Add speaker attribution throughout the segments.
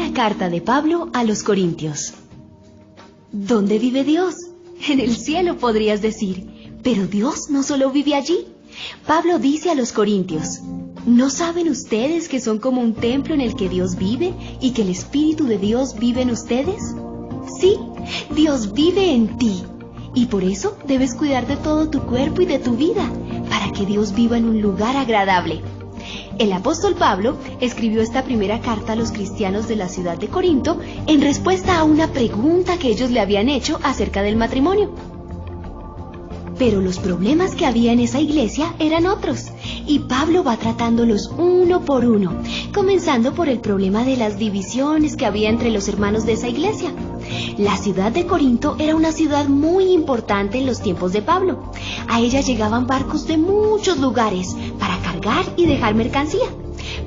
Speaker 1: Primera carta de Pablo a los Corintios. ¿Dónde vive Dios? En el cielo, podrías decir. Pero Dios no solo vive allí. Pablo dice a los Corintios: ¿no saben ustedes que son como un templo en el que Dios vive y que el Espíritu de Dios vive en ustedes? Sí, Dios vive en ti. Y por eso debes cuidar de todo tu cuerpo y de tu vida, para que Dios viva en un lugar agradable. El apóstol Pablo escribió esta primera carta a los cristianos de la ciudad de Corinto en respuesta a una pregunta que ellos le habían hecho acerca del matrimonio. Pero los problemas que había en esa iglesia eran otros, y Pablo va tratándolos uno por uno, comenzando por el problema de las divisiones que había entre los hermanos de esa iglesia. La ciudad de Corinto era una ciudad muy importante en los tiempos de Pablo. A ella llegaban barcos de muchos lugares para cargar y dejar mercancía.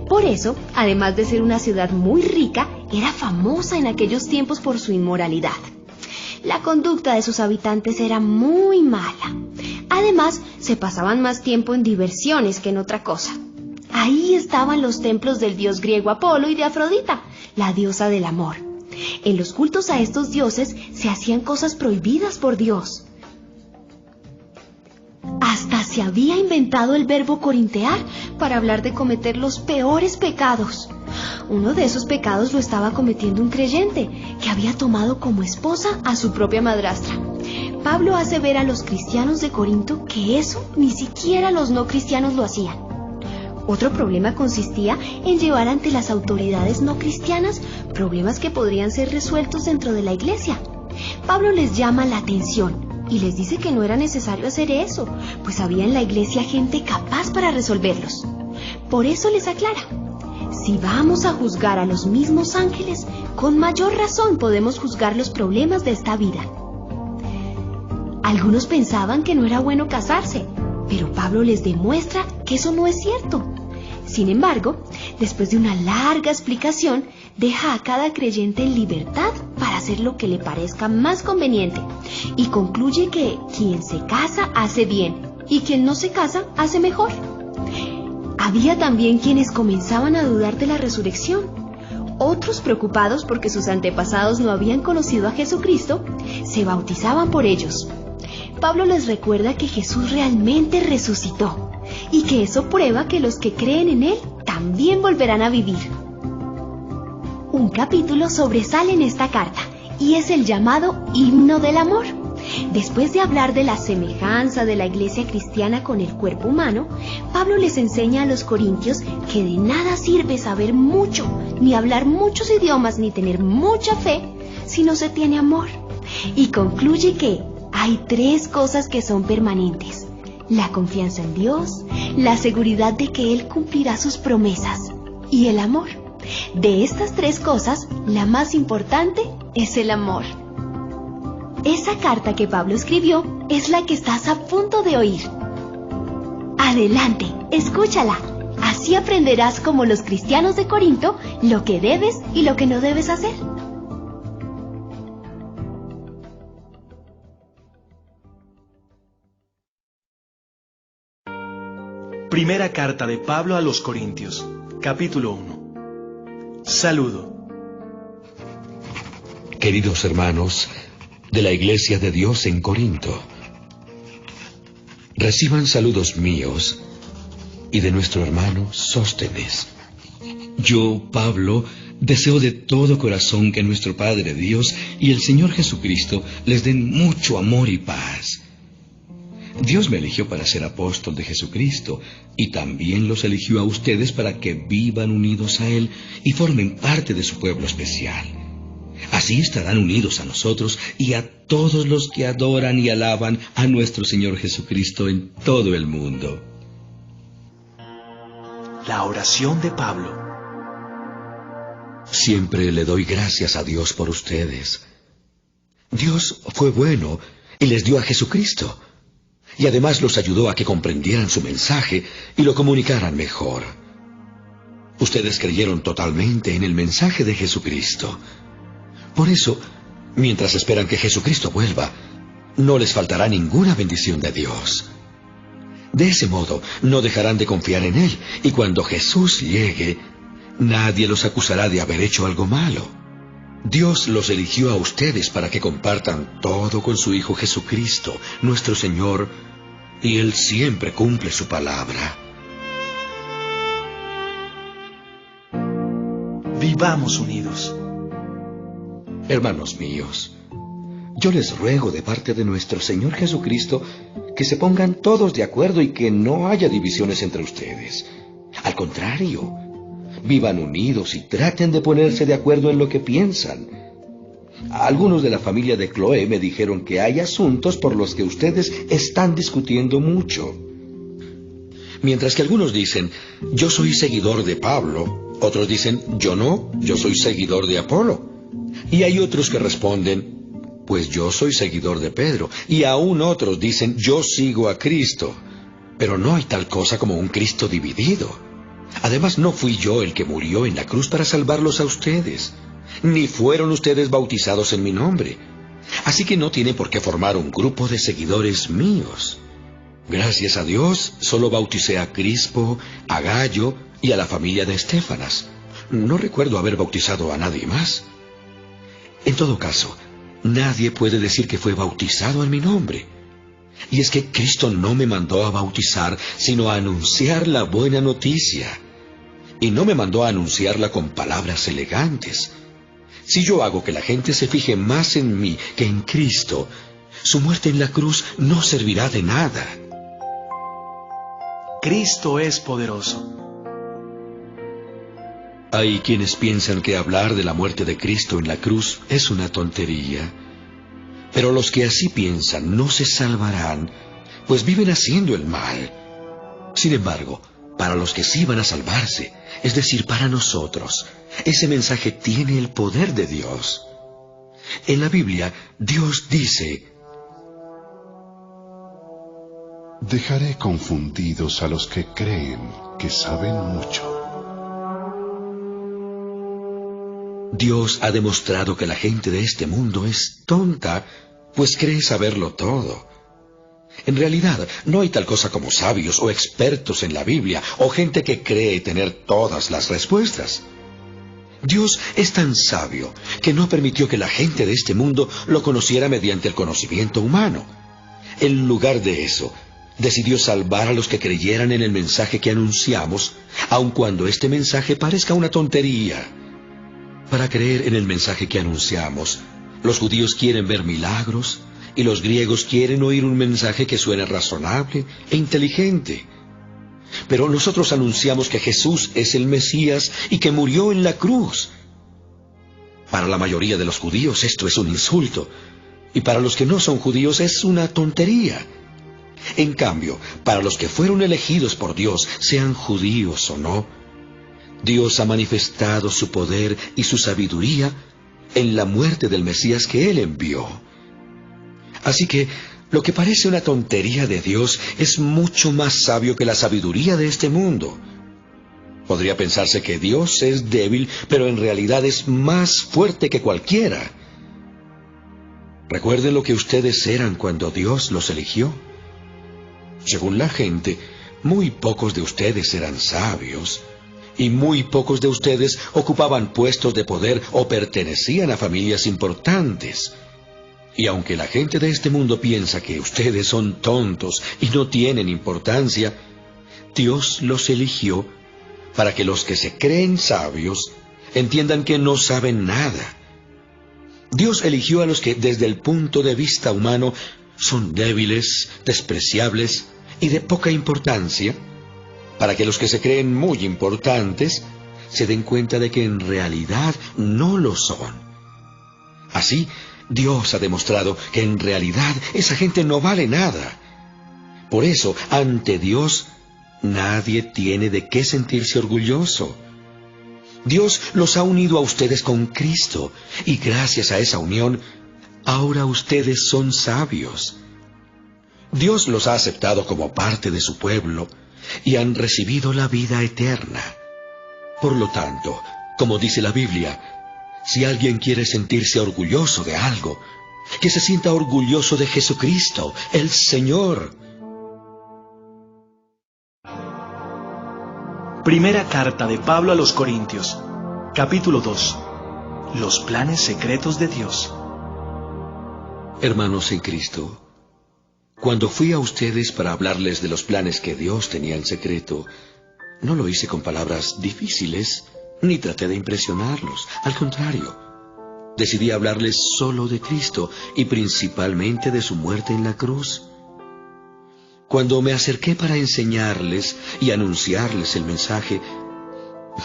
Speaker 1: Por eso, además de ser una ciudad muy rica, era famosa en aquellos tiempos por su inmoralidad. La conducta de sus habitantes era muy mala. Además, se pasaban más tiempo en diversiones que en otra cosa. Ahí estaban los templos del dios griego Apolo y de Afrodita, la diosa del amor. En los cultos a estos dioses se hacían cosas prohibidas por Dios. Hasta se había inventado el verbo corintear para hablar de cometer los peores pecados. Uno de esos pecados lo estaba cometiendo un creyente que había tomado como esposa a su propia madrastra. Pablo hace ver a los cristianos de Corinto que eso ni siquiera los no cristianos lo hacían. Otro problema consistía en llevar ante las autoridades no cristianas problemas que podrían ser resueltos dentro de la iglesia. Pablo les llama la atención y les dice que no era necesario hacer eso, pues había en la iglesia gente capaz para resolverlos. Por eso les aclara: si vamos a juzgar a los mismos ángeles, con mayor razón podemos juzgar los problemas de esta vida. Algunos pensaban que no era bueno casarse, pero Pablo les demuestra que eso no es cierto. Sin embargo, después de una larga explicación, deja a cada creyente en libertad para hacer lo que le parezca más conveniente, y concluye que quien se casa hace bien y quien no se casa hace mejor. Había también quienes comenzaban a dudar de la resurrección. Otros, preocupados porque sus antepasados no habían conocido a Jesucristo, se bautizaban por ellos. Pablo les recuerda que Jesús realmente resucitó y que eso prueba que los que creen en Él también volverán a vivir. Un capítulo sobresale en esta carta y es el llamado Himno del Amor. Después de hablar de la semejanza de la iglesia cristiana con el cuerpo humano, Pablo les enseña a los corintios que de nada sirve saber mucho, ni hablar muchos idiomas, ni tener mucha fe, si no se tiene amor. Y concluye que hay 3 cosas que son permanentes: la confianza en Dios, la seguridad de que Él cumplirá sus promesas y el amor. De estas 3 cosas, la más importante es el amor. Esa carta que Pablo escribió es la que estás a punto de oír. Adelante, escúchala. Así aprenderás, como los cristianos de Corinto, lo que debes y lo que no debes hacer.
Speaker 2: Primera carta de Pablo a los Corintios, capítulo 1. Saludo.
Speaker 3: Queridos hermanos de la Iglesia de Dios en Corinto, reciban saludos míos y de nuestro hermano Sóstenes. Yo, Pablo, deseo de todo corazón que nuestro Padre Dios y el Señor Jesucristo les den mucho amor y paz. Dios me eligió para ser apóstol de Jesucristo y también los eligió a ustedes para que vivan unidos a Él y formen parte de su pueblo especial. Así estarán unidos a nosotros y a todos los que adoran y alaban a nuestro Señor Jesucristo en todo el mundo.
Speaker 2: La oración de Pablo.
Speaker 3: Siempre le doy gracias a Dios por ustedes. Dios fue bueno y les dio a Jesucristo, y además los ayudó a que comprendieran su mensaje y lo comunicaran mejor. Ustedes creyeron totalmente en el mensaje de Jesucristo. Por eso, mientras esperan que Jesucristo vuelva, no les faltará ninguna bendición de Dios. De ese modo, no dejarán de confiar en Él, y cuando Jesús llegue, nadie los acusará de haber hecho algo malo. Dios los eligió a ustedes para que compartan todo con su Hijo Jesucristo, nuestro Señor, y Él siempre cumple su palabra.
Speaker 2: Vivamos unidos.
Speaker 3: Hermanos míos, yo les ruego de parte de nuestro Señor Jesucristo que se pongan todos de acuerdo y que no haya divisiones entre ustedes. Al contrario, vivan unidos y traten de ponerse de acuerdo en lo que piensan. Algunos de la familia de Chloe me dijeron que hay asuntos por los que ustedes están discutiendo mucho. Mientras que algunos dicen, yo soy seguidor de Pablo, otros dicen, yo no, yo soy seguidor de Apolo. Y hay otros que responden, pues yo soy seguidor de Pedro. Y aún otros dicen, yo sigo a Cristo. Pero no hay tal cosa como un Cristo dividido. Además, no fui yo el que murió en la cruz para salvarlos a ustedes, ni fueron ustedes bautizados en mi nombre. Así que no tienen por qué formar un grupo de seguidores míos. Gracias a Dios, solo bauticé a Crispo, a Gayo y a la familia de Estéfanas. No recuerdo haber bautizado a nadie más. En todo caso, nadie puede decir que fue bautizado en mi nombre. Y es que Cristo no me mandó a bautizar, sino a anunciar la buena noticia. Y no me mandó a anunciarla con palabras elegantes. Si yo hago que la gente se fije más en mí que en Cristo, su muerte en la cruz no servirá de nada.
Speaker 2: Cristo es poderoso.
Speaker 3: Hay quienes piensan que hablar de la muerte de Cristo en la cruz es una tontería. Pero los que así piensan no se salvarán, pues viven haciendo el mal. Sin embargo, para los que sí van a salvarse, es decir, para nosotros, ese mensaje tiene el poder de Dios. En la Biblia, Dios dice,
Speaker 4: dejaré confundidos a los que creen que saben mucho.
Speaker 3: Dios ha demostrado que la gente de este mundo es tonta, pues cree saberlo todo. En realidad, no hay tal cosa como sabios o expertos en la Biblia, o gente que cree tener todas las respuestas. Dios es tan sabio que no permitió que la gente de este mundo lo conociera mediante el conocimiento humano. En lugar de eso, decidió salvar a los que creyeran en el mensaje que anunciamos, aun cuando este mensaje parezca una tontería. Para creer en el mensaje que anunciamos, los judíos quieren ver milagros y los griegos quieren oír un mensaje que suene razonable e inteligente. Pero nosotros anunciamos que Jesús es el Mesías y que murió en la cruz. Para la mayoría de los judíos esto es un insulto, y para los que no son judíos es una tontería. En cambio, para los que fueron elegidos por Dios, sean judíos o no, Dios ha manifestado su poder y su sabiduría en la muerte del Mesías que Él envió. Así que, lo que parece una tontería de Dios es mucho más sabio que la sabiduría de este mundo. Podría pensarse que Dios es débil, pero en realidad es más fuerte que cualquiera. Recuerden lo que ustedes eran cuando Dios los eligió. Según la gente, muy pocos de ustedes eran sabios, y muy pocos de ustedes ocupaban puestos de poder o pertenecían a familias importantes. Y aunque la gente de este mundo piensa que ustedes son tontos y no tienen importancia, Dios los eligió para que los que se creen sabios entiendan que no saben nada. Dios eligió a los que desde el punto de vista humano son débiles, despreciables y de poca importancia, para que los que se creen muy importantes se den cuenta de que en realidad no lo son. Así, Dios ha demostrado que en realidad esa gente no vale nada. Por eso, ante Dios, nadie tiene de qué sentirse orgulloso. Dios los ha unido a ustedes con Cristo, y gracias a esa unión, ahora ustedes son sabios. Dios los ha aceptado como parte de su pueblo, y han recibido la vida eterna. Por lo tanto, como dice la Biblia, si alguien quiere sentirse orgulloso de algo, que se sienta orgulloso de Jesucristo, el Señor.
Speaker 2: Primera carta de Pablo a los Corintios, capítulo 2. Los planes secretos de Dios.
Speaker 3: Hermanos en Cristo, cuando fui a ustedes para hablarles de los planes que Dios tenía en secreto, no lo hice con palabras difíciles, ni traté de impresionarlos. Al contrario, decidí hablarles solo de Cristo y principalmente de su muerte en la cruz. Cuando me acerqué para enseñarles y anunciarles el mensaje,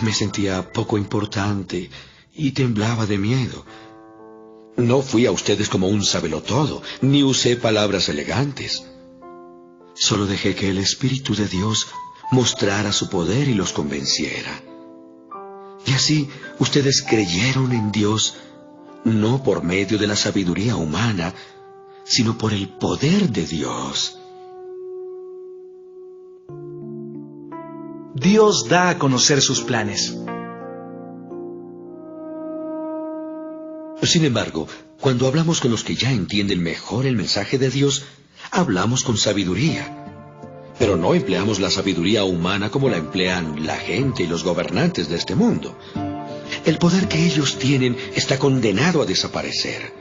Speaker 3: me sentía poco importante y temblaba de miedo. No fui a ustedes como un sabelotodo, ni usé palabras elegantes. Solo dejé que el Espíritu de Dios mostrara su poder y los convenciera. Y así ustedes creyeron en Dios, no por medio de la sabiduría humana, sino por el poder de Dios.
Speaker 2: Dios da a conocer sus planes.
Speaker 3: Sin embargo, cuando hablamos con los que ya entienden mejor el mensaje de Dios, hablamos con sabiduría. Pero no empleamos la sabiduría humana como la emplean la gente y los gobernantes de este mundo. El poder que ellos tienen está condenado a desaparecer.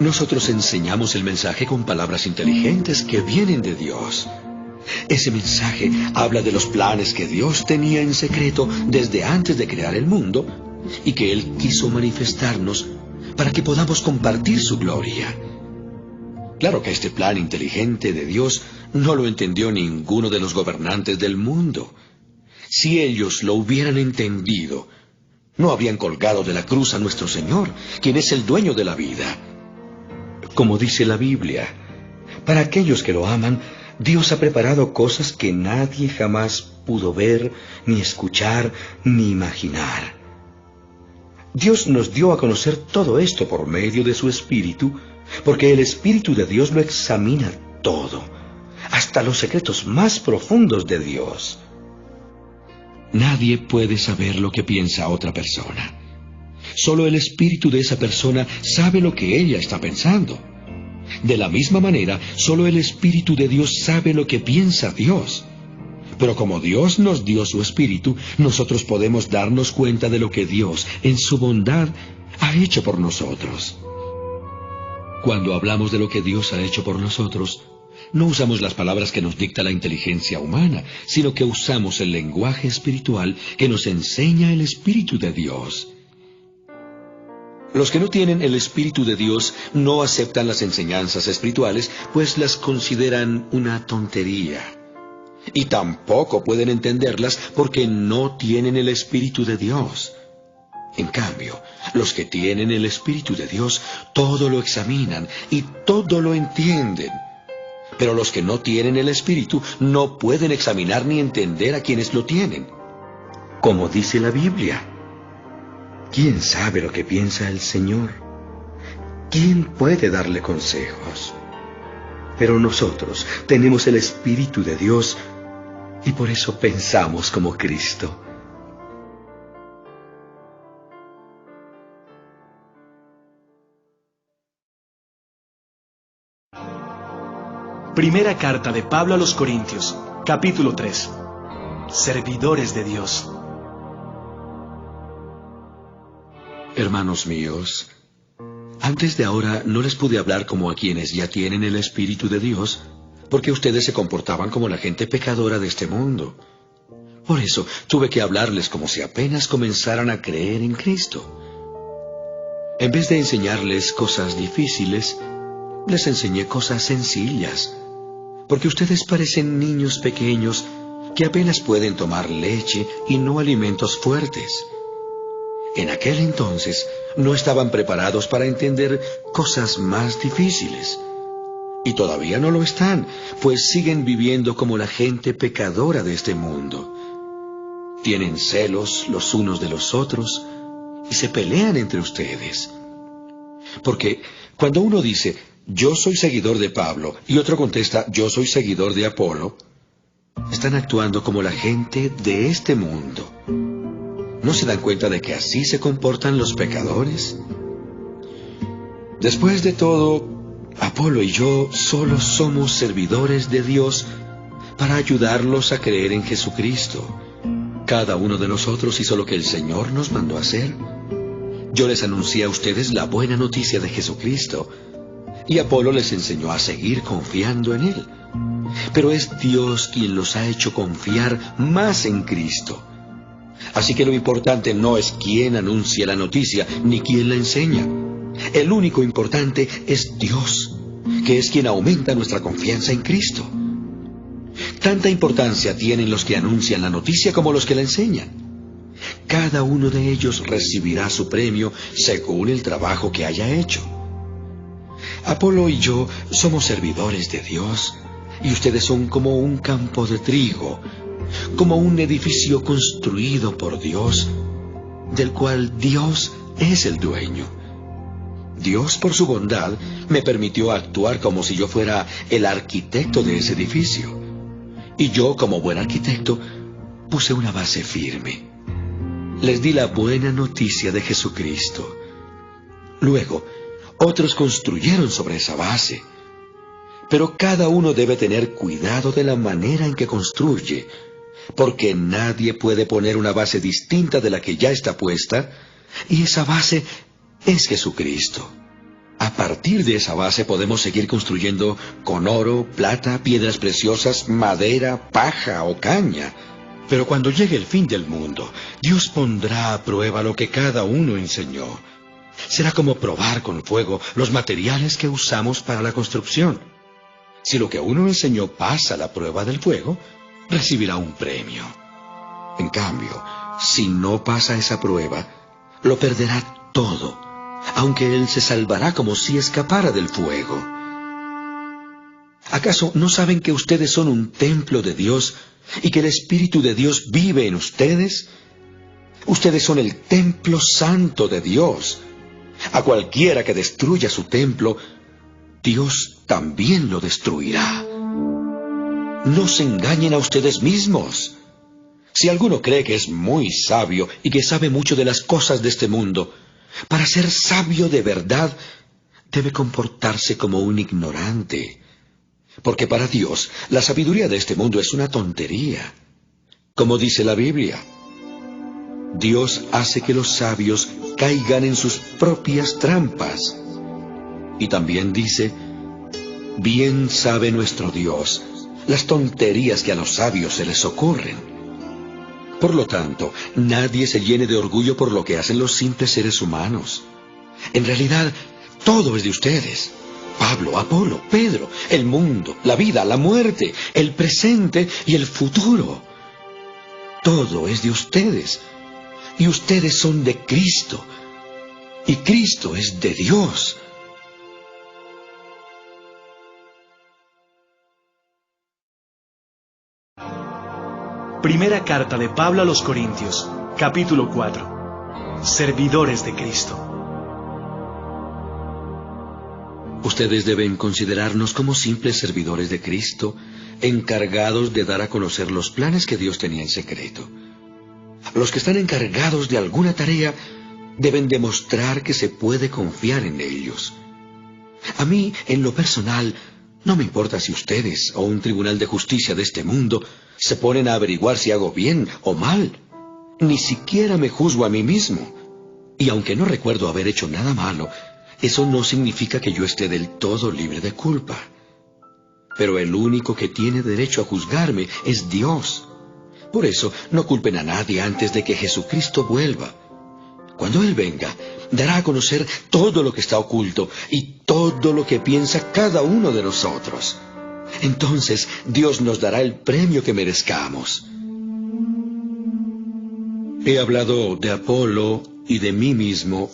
Speaker 3: Nosotros enseñamos el mensaje con palabras inteligentes que vienen de Dios. Ese mensaje habla de los planes que Dios tenía en secreto desde antes de crear el mundo y que Él quiso manifestarnos para que podamos compartir su gloria. Claro que este plan inteligente de Dios no lo entendió ninguno de los gobernantes del mundo. Si ellos lo hubieran entendido, no habrían colgado de la cruz a nuestro Señor, quien es el dueño de la vida. Como dice la Biblia, para aquellos que lo aman, Dios ha preparado cosas que nadie jamás pudo ver, ni escuchar, ni imaginar. Dios nos dio a conocer todo esto por medio de su Espíritu, porque el Espíritu de Dios lo examina todo, hasta los secretos más profundos de Dios. Nadie puede saber lo que piensa otra persona. Solo el Espíritu de esa persona sabe lo que ella está pensando. De la misma manera, solo el Espíritu de Dios sabe lo que piensa Dios. Pero como Dios nos dio su Espíritu, nosotros podemos darnos cuenta de lo que Dios, en su bondad, ha hecho por nosotros. Cuando hablamos de lo que Dios ha hecho por nosotros, no usamos las palabras que nos dicta la inteligencia humana, sino que usamos el lenguaje espiritual que nos enseña el Espíritu de Dios. Los que no tienen el Espíritu de Dios no aceptan las enseñanzas espirituales, pues las consideran una tontería. Y tampoco pueden entenderlas porque no tienen el Espíritu de Dios. En cambio, los que tienen el Espíritu de Dios todo lo examinan y todo lo entienden. Pero los que no tienen el Espíritu no pueden examinar ni entender a quienes lo tienen. Como dice la Biblia, ¿quién sabe lo que piensa el Señor? ¿Quién puede darle consejos? Pero nosotros tenemos el Espíritu de Dios y por eso pensamos como Cristo.
Speaker 2: Primera carta de Pablo a los Corintios, capítulo 3. Servidores de Dios.
Speaker 3: Hermanos míos, antes de ahora no les pude hablar como a quienes ya tienen el Espíritu de Dios, porque ustedes se comportaban como la gente pecadora de este mundo. Por eso tuve que hablarles como si apenas comenzaran a creer en Cristo. En vez de enseñarles cosas difíciles, les enseñé cosas sencillas, porque ustedes parecen niños pequeños que apenas pueden tomar leche y no alimentos fuertes. En aquel entonces no estaban preparados para entender cosas más difíciles. Y todavía no lo están, pues siguen viviendo como la gente pecadora de este mundo. Tienen celos los unos de los otros y se pelean entre ustedes. Porque cuando uno dice, yo soy seguidor de Pablo, y otro contesta, yo soy seguidor de Apolo, están actuando como la gente de este mundo. ¿No se dan cuenta de que así se comportan los pecadores? Después de todo, Apolo y yo solo somos servidores de Dios para ayudarlos a creer en Jesucristo. Cada uno de nosotros hizo lo que el Señor nos mandó hacer. Yo les anuncié a ustedes la buena noticia de Jesucristo, y Apolo les enseñó a seguir confiando en Él. Pero es Dios quien los ha hecho confiar más en Cristo. Así que lo importante no es quién anuncia la noticia, ni quién la enseña. El único importante es Dios, que es quien aumenta nuestra confianza en Cristo. Tanta importancia tienen los que anuncian la noticia como los que la enseñan. Cada uno de ellos recibirá su premio según el trabajo que haya hecho. Apolo y yo somos servidores de Dios, y ustedes son como un campo de trigo, como un edificio construido por Dios, del cual Dios es el dueño. Dios, por su bondad, me permitió actuar como si yo fuera el arquitecto de ese edificio. Y yo, como buen arquitecto, puse una base firme. Les di la buena noticia de Jesucristo. Luego, otros construyeron sobre esa base. Pero cada uno debe tener cuidado de la manera en que construye, porque nadie puede poner una base distinta de la que ya está puesta, y esa base es Jesucristo. A partir de esa base podemos seguir construyendo con oro, plata, piedras preciosas, madera, paja o caña. Pero cuando llegue el fin del mundo, Dios pondrá a prueba lo que cada uno enseñó. Será como probar con fuego los materiales que usamos para la construcción. Si lo que uno enseñó pasa la prueba del fuego, recibirá un premio. En cambio, si no pasa esa prueba, lo perderá todo, aunque él se salvará como si escapara del fuego. ¿Acaso no saben que ustedes son un templo de Dios y que el Espíritu de Dios vive en ustedes? Ustedes son el templo santo de Dios. A cualquiera que destruya su templo, Dios también lo destruirá. No se engañen a ustedes mismos. Si alguno cree que es muy sabio y que sabe mucho de las cosas de este mundo, para ser sabio de verdad, debe comportarse como un ignorante. Porque para Dios, la sabiduría de este mundo es una tontería. Como dice la Biblia, Dios hace que los sabios caigan en sus propias trampas. Y también dice, bien sabe nuestro Dios las tonterías que a los sabios se les ocurren. Por lo tanto, nadie se llene de orgullo por lo que hacen los simples seres humanos. En realidad, todo es de ustedes. Pablo, Apolo, Pedro, el mundo, la vida, la muerte, el presente y el futuro. Todo es de ustedes. Y ustedes son de Cristo. Y Cristo es de Dios.
Speaker 2: Primera carta de Pablo a los Corintios, capítulo 4. Servidores de Cristo.
Speaker 3: Ustedes deben considerarnos como simples servidores de Cristo, encargados de dar a conocer los planes que Dios tenía en secreto. Los que están encargados de alguna tarea deben demostrar que se puede confiar en ellos. A mí, en lo personal, no me importa si ustedes o un tribunal de justicia de este mundo se ponen a averiguar si hago bien o mal. Ni siquiera me juzgo a mí mismo. Y aunque no recuerdo haber hecho nada malo, eso no significa que yo esté del todo libre de culpa. Pero el único que tiene derecho a juzgarme es Dios. Por eso, no culpen a nadie antes de que Jesucristo vuelva. Cuando Él venga, dará a conocer todo lo que está oculto y todo lo que piensa cada uno de nosotros. Entonces, Dios nos dará el premio que merezcamos. He hablado de Apolo y de mí mismo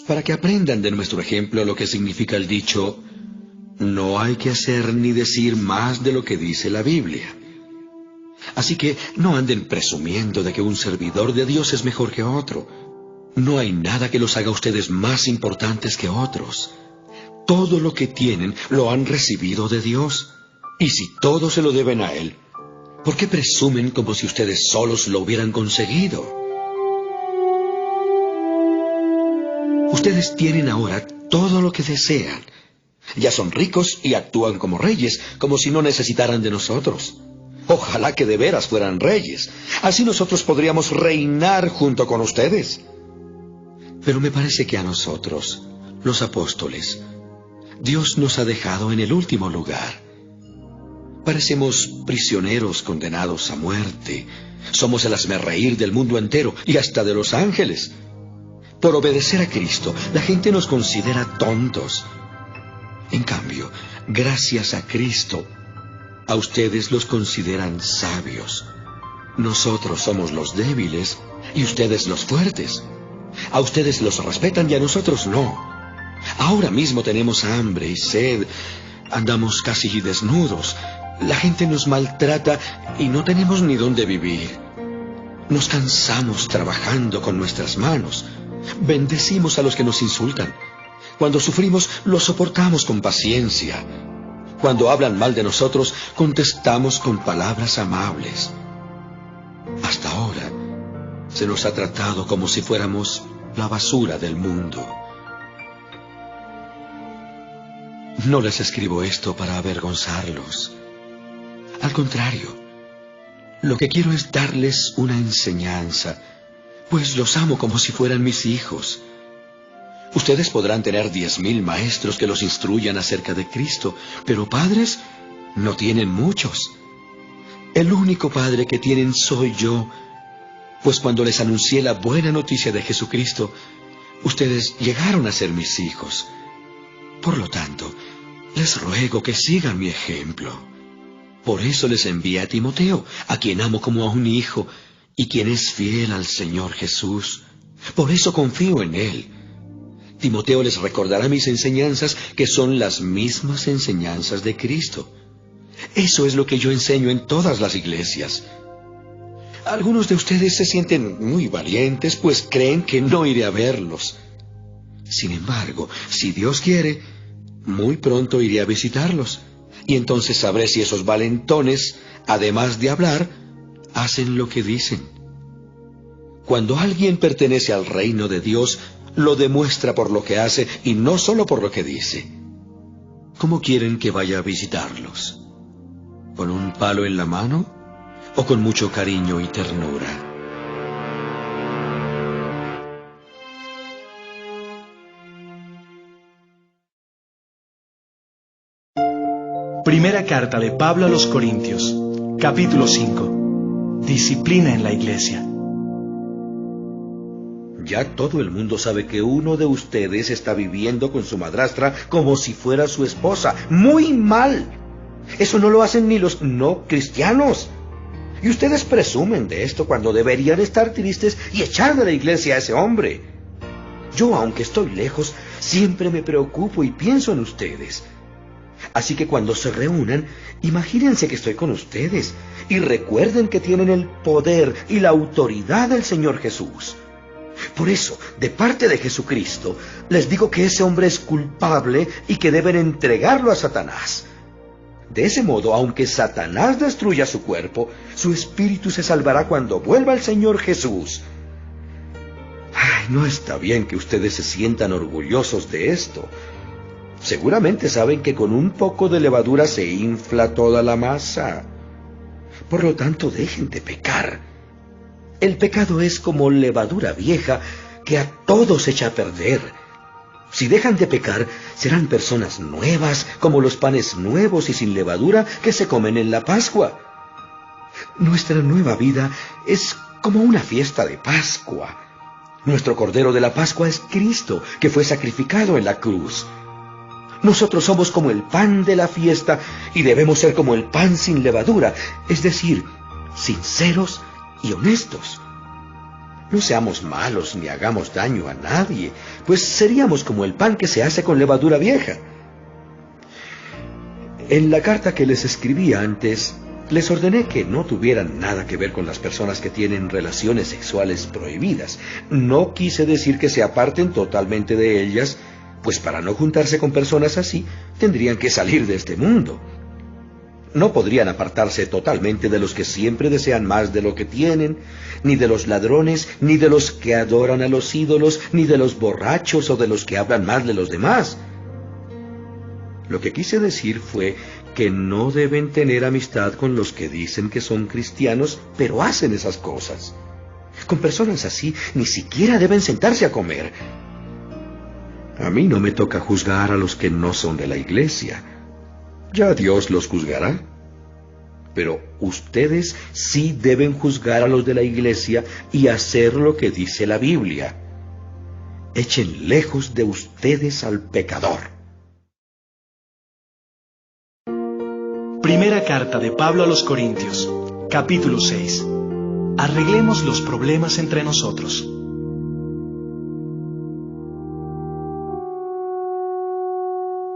Speaker 3: para que aprendan de nuestro ejemplo lo que significa el dicho, no hay que hacer ni decir más de lo que dice la Biblia. Así que no anden presumiendo de que un servidor de Dios es mejor que otro. No hay nada que los haga a ustedes más importantes que otros. Todo lo que tienen lo han recibido de Dios. Y si todo se lo deben a Él, ¿por qué presumen como si ustedes solos lo hubieran conseguido? Ustedes tienen ahora todo lo que desean. Ya son ricos y actúan como reyes, como si no necesitaran de nosotros. Ojalá que de veras fueran reyes. Así nosotros podríamos reinar junto con ustedes. Pero me parece que a nosotros, los apóstoles, Dios nos ha dejado en el último lugar. Parecemos prisioneros condenados a muerte. Somos el hazmerreír del mundo entero y hasta de los ángeles. Por obedecer a Cristo, la gente nos considera tontos. En cambio, gracias a Cristo, a ustedes los consideran sabios. Nosotros somos los débiles y ustedes los fuertes. A ustedes los respetan y a nosotros no. Ahora mismo tenemos hambre y sed. Andamos casi desnudos. La gente nos maltrata y no tenemos ni dónde vivir. Nos cansamos trabajando con nuestras manos. Bendecimos a los que nos insultan. Cuando sufrimos, lo soportamos con paciencia. Cuando hablan mal de nosotros, contestamos con palabras amables. Hasta ahora, se nos ha tratado como si fuéramos la basura del mundo. No les escribo esto para avergonzarlos. Al contrario, lo que quiero es darles una enseñanza, pues los amo como si fueran mis hijos. Ustedes podrán tener 10,000 maestros que los instruyan acerca de Cristo, pero padres no tienen muchos. El único padre que tienen soy yo, pues cuando les anuncié la buena noticia de Jesucristo, ustedes llegaron a ser mis hijos. Por lo tanto, les ruego que sigan mi ejemplo. Por eso les envié a Timoteo, a quien amo como a un hijo, y quien es fiel al Señor Jesús. Por eso confío en él. Timoteo les recordará mis enseñanzas, que son las mismas enseñanzas de Cristo. Eso es lo que yo enseño en todas las iglesias. Algunos de ustedes se sienten muy valientes, pues creen que no iré a verlos. Sin embargo, si Dios quiere, muy pronto iré a visitarlos, y entonces sabré si esos valentones, además de hablar, hacen lo que dicen. Cuando alguien pertenece al reino de Dios, lo demuestra por lo que hace y no solo por lo que dice. ¿Cómo quieren que vaya a visitarlos? ¿Con un palo en la mano o con mucho cariño y ternura?
Speaker 2: Primera carta de Pablo a los Corintios, capítulo 5. Disciplina en la iglesia.
Speaker 3: Ya todo el mundo sabe que uno de ustedes está viviendo con su madrastra como si fuera su esposa. ¡Muy mal! Eso no lo hacen ni los no cristianos. Y ustedes presumen de esto cuando deberían estar tristes y echar de la iglesia a ese hombre. Yo, aunque estoy lejos, siempre me preocupo y pienso en ustedes. Así que cuando se reúnan, imagínense que estoy con ustedes y recuerden que tienen el poder y la autoridad del Señor Jesús. Por eso, de parte de Jesucristo, les digo que ese hombre es culpable y que deben entregarlo a Satanás. De ese modo, aunque Satanás destruya su cuerpo, su espíritu se salvará cuando vuelva el Señor Jesús. Ay, no está bien que ustedes se sientan orgullosos de esto. Seguramente saben que con un poco de levadura se infla toda la masa. Por lo tanto, dejen de pecar. El pecado es como levadura vieja que a todos echa a perder. Si dejan de pecar, serán personas nuevas, como los panes nuevos y sin levadura que se comen en la Pascua. Nuestra nueva vida es como una fiesta de Pascua. Nuestro Cordero de la Pascua es Cristo, que fue sacrificado en la cruz. Nosotros somos como el pan de la fiesta y debemos ser como el pan sin levadura, es decir, sinceros y honestos. No seamos malos ni hagamos daño a nadie, pues seríamos como el pan que se hace con levadura vieja. En la carta que les escribí antes, les ordené que no tuvieran nada que ver con las personas que tienen relaciones sexuales prohibidas. No quise decir que se aparten totalmente de ellas, pues para no juntarse con personas así, tendrían que salir de este mundo. No podrían apartarse totalmente de los que siempre desean más de lo que tienen, ni de los ladrones, ni de los que adoran a los ídolos, ni de los borrachos o de los que hablan mal de los demás. Lo que quise decir fue que no deben tener amistad con los que dicen que son cristianos, pero hacen esas cosas. Con personas así ni siquiera deben sentarse a comer. A mí no me toca juzgar a los que no son de la iglesia. Ya Dios los juzgará. Pero ustedes sí deben juzgar a los de la iglesia y hacer lo que dice la Biblia. Echen lejos de ustedes al pecador.
Speaker 2: Primera carta de Pablo a los Corintios, capítulo 6. Arreglemos los problemas entre nosotros.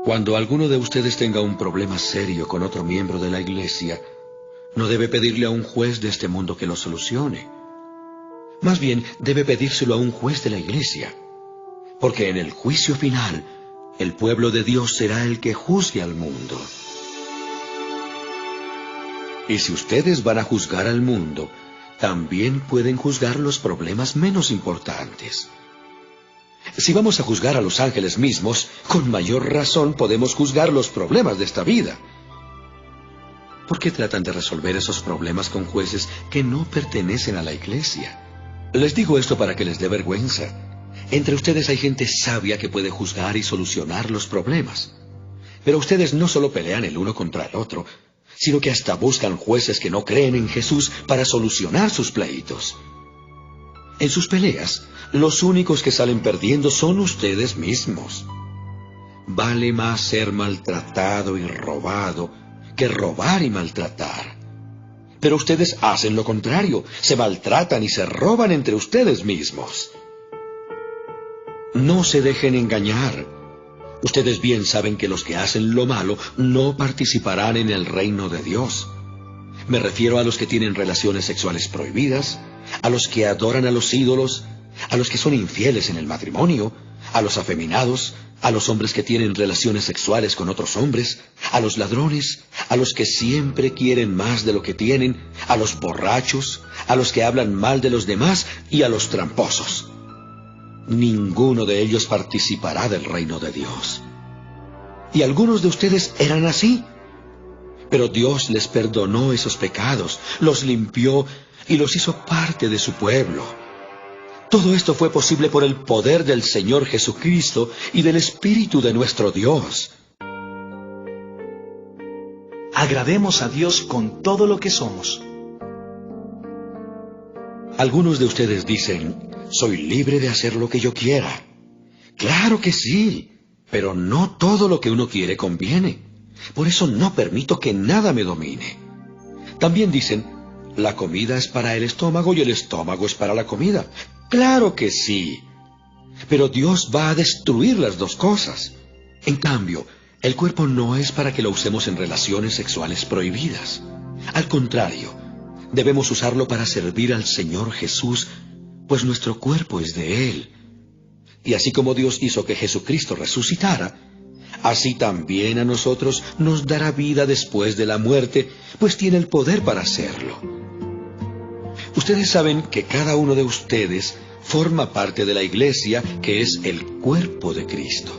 Speaker 3: Cuando alguno de ustedes tenga un problema serio con otro miembro de la iglesia, no debe pedirle a un juez de este mundo que lo solucione. Más bien, debe pedírselo a un juez de la iglesia, porque en el juicio final, el pueblo de Dios será el que juzgue al mundo. Y si ustedes van a juzgar al mundo, también pueden juzgar los problemas menos importantes. Si vamos a juzgar a los ángeles mismos, con mayor razón podemos juzgar los problemas de esta vida. ¿Por qué tratan de resolver esos problemas con jueces que no pertenecen a la iglesia? Les digo esto para que les dé vergüenza. Entre ustedes hay gente sabia que puede juzgar y solucionar los problemas. Pero ustedes no solo pelean el uno contra el otro, sino que hasta buscan jueces que no creen en Jesús para solucionar sus pleitos. En sus peleas, los únicos que salen perdiendo son ustedes mismos. Vale más ser maltratado y robado que robar y maltratar. Pero ustedes hacen lo contrario, se maltratan y se roban entre ustedes mismos. No se dejen engañar. Ustedes bien saben que los que hacen lo malo no participarán en el reino de Dios. Me refiero a los que tienen relaciones sexuales prohibidas, a los que adoran a los ídolos, a los que son infieles en el matrimonio, a los afeminados, a los hombres que tienen relaciones sexuales con otros hombres, a los ladrones, a los que siempre quieren más de lo que tienen, a los borrachos, a los que hablan mal de los demás y a los tramposos. Ninguno de ellos participará del reino de Dios. Y algunos de ustedes eran así. Pero Dios les perdonó esos pecados, los limpió y los hizo parte de su pueblo. Todo esto fue posible por el poder del Señor Jesucristo y del Espíritu de nuestro Dios.
Speaker 2: Agrademos a Dios con todo lo que somos.
Speaker 3: Algunos de ustedes dicen: soy libre de hacer lo que yo quiera. Claro que sí, pero no todo lo que uno quiere conviene. Por eso no permito que nada me domine. También dicen: la comida es para el estómago y el estómago es para la comida. Claro que sí, pero Dios va a destruir las dos cosas. En cambio, el cuerpo no es para que lo usemos en relaciones sexuales prohibidas. Al contrario, debemos usarlo para servir al Señor Jesús, pues nuestro cuerpo es de Él. Y así como Dios hizo que Jesucristo resucitara, así también a nosotros nos dará vida después de la muerte, pues tiene el poder para hacerlo. Ustedes saben que cada uno de ustedes forma parte de la iglesia, que es el cuerpo de Cristo.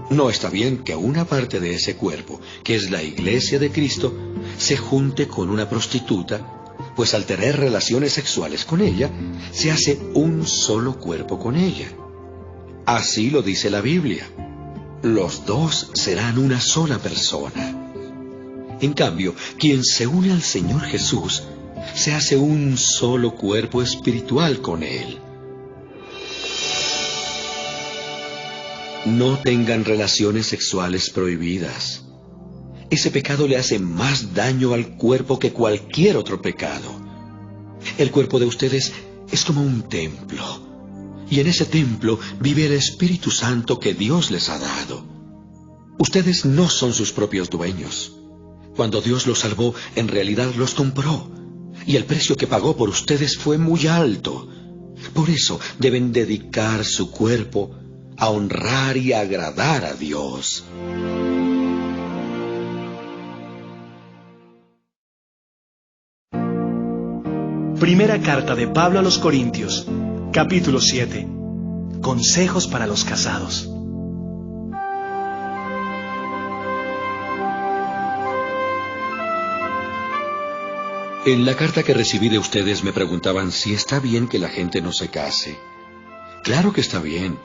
Speaker 3: No está bien que una parte de ese cuerpo, que es la iglesia de Cristo, se junte con una prostituta, pues al tener relaciones sexuales con ella, se hace un solo cuerpo con ella. Así lo dice la Biblia. Los dos serán una sola persona. En cambio, quien se une al Señor Jesús, se hace un solo cuerpo espiritual con Él. No tengan relaciones sexuales prohibidas. Ese pecado le hace más daño al cuerpo que cualquier otro pecado. El cuerpo de ustedes es como un templo, y en ese templo vive el Espíritu Santo que Dios les ha dado. Ustedes no son sus propios dueños. Cuando Dios los salvó, en realidad los compró, y el precio que pagó por ustedes fue muy alto. Por eso deben dedicar su cuerpo a honrar y agradar a Dios.
Speaker 2: Primera carta de Pablo a los Corintios, capítulo 7. Consejos para los casados.
Speaker 3: En la carta que recibí de ustedes me preguntaban si está bien que la gente no se case. Claro que está bien,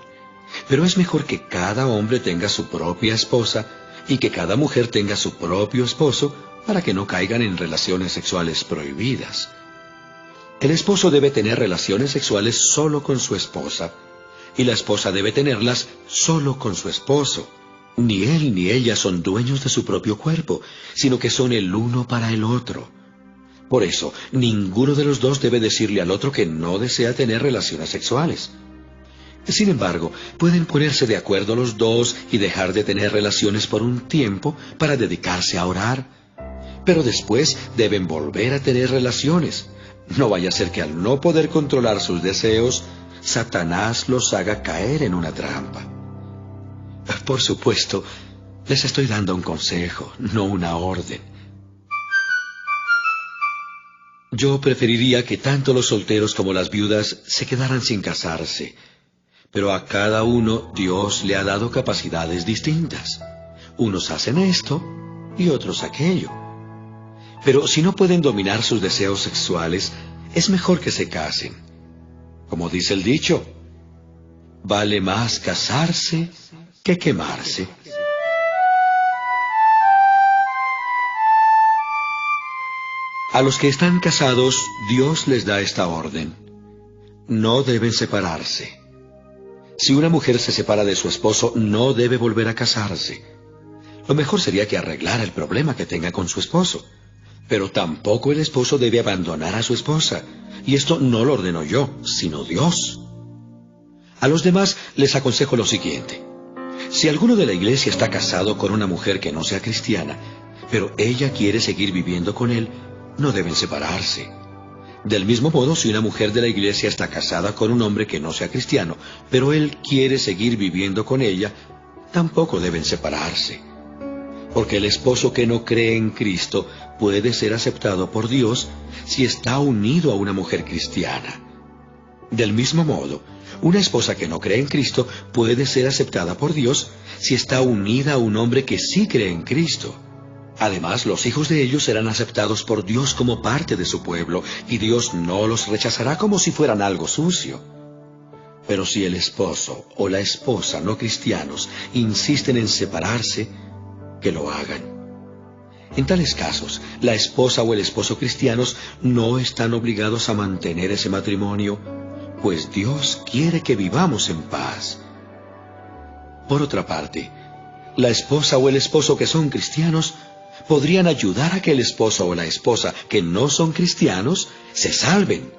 Speaker 3: pero es mejor que cada hombre tenga su propia esposa y que cada mujer tenga su propio esposo para que no caigan en relaciones sexuales prohibidas. El esposo debe tener relaciones sexuales solo con su esposa y la esposa debe tenerlas solo con su esposo. Ni él ni ella son dueños de su propio cuerpo, sino que son el uno para el otro. Por eso, ninguno de los dos debe decirle al otro que no desea tener relaciones sexuales. Sin embargo, pueden ponerse de acuerdo los dos y dejar de tener relaciones por un tiempo para dedicarse a orar. Pero después deben volver a tener relaciones. No vaya a ser que al no poder controlar sus deseos, Satanás los haga caer en una trampa. Por supuesto, les estoy dando un consejo, no una orden. Yo preferiría que tanto los solteros como las viudas se quedaran sin casarse, pero a cada uno Dios le ha dado capacidades distintas. Unos hacen esto y otros aquello. Pero si no pueden dominar sus deseos sexuales, es mejor que se casen. Como dice el dicho, vale más casarse que quemarse. A los que están casados, Dios les da esta orden. No deben separarse. Si una mujer se separa de su esposo, no debe volver a casarse. Lo mejor sería que arreglara el problema que tenga con su esposo. Pero tampoco el esposo debe abandonar a su esposa. Y esto no lo ordeno yo, sino Dios. A los demás les aconsejo lo siguiente. Si alguno de la iglesia está casado con una mujer que no sea cristiana, pero ella quiere seguir viviendo con él, no deben separarse. Del mismo modo, si una mujer de la iglesia está casada con un hombre que no sea cristiano, pero él quiere seguir viviendo con ella, tampoco deben separarse. Porque el esposo que no cree en Cristo puede ser aceptado por Dios si está unido a una mujer cristiana. Del mismo modo, una esposa que no cree en Cristo puede ser aceptada por Dios si está unida a un hombre que sí cree en Cristo. Además, los hijos de ellos serán aceptados por Dios como parte de su pueblo, y Dios no los rechazará como si fueran algo sucio. Pero si el esposo o la esposa no cristianos insisten en separarse, que lo hagan. En tales casos, la esposa o el esposo cristianos no están obligados a mantener ese matrimonio, pues Dios quiere que vivamos en paz. Por otra parte, la esposa o el esposo que son cristianos podrían ayudar a que el esposo o la esposa que no son cristianos se salven.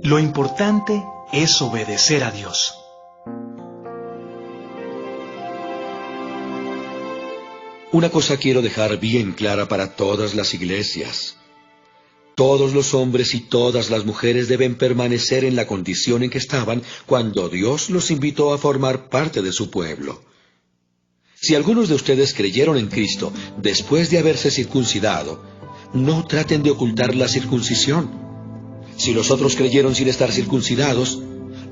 Speaker 2: Lo importante es obedecer a Dios.
Speaker 3: Una cosa quiero dejar bien clara para todas las iglesias. Todos los hombres y todas las mujeres deben permanecer en la condición en que estaban cuando Dios los invitó a formar parte de su pueblo. Si algunos de ustedes creyeron en Cristo después de haberse circuncidado, no traten de ocultar la circuncisión. Si los otros creyeron sin estar circuncidados,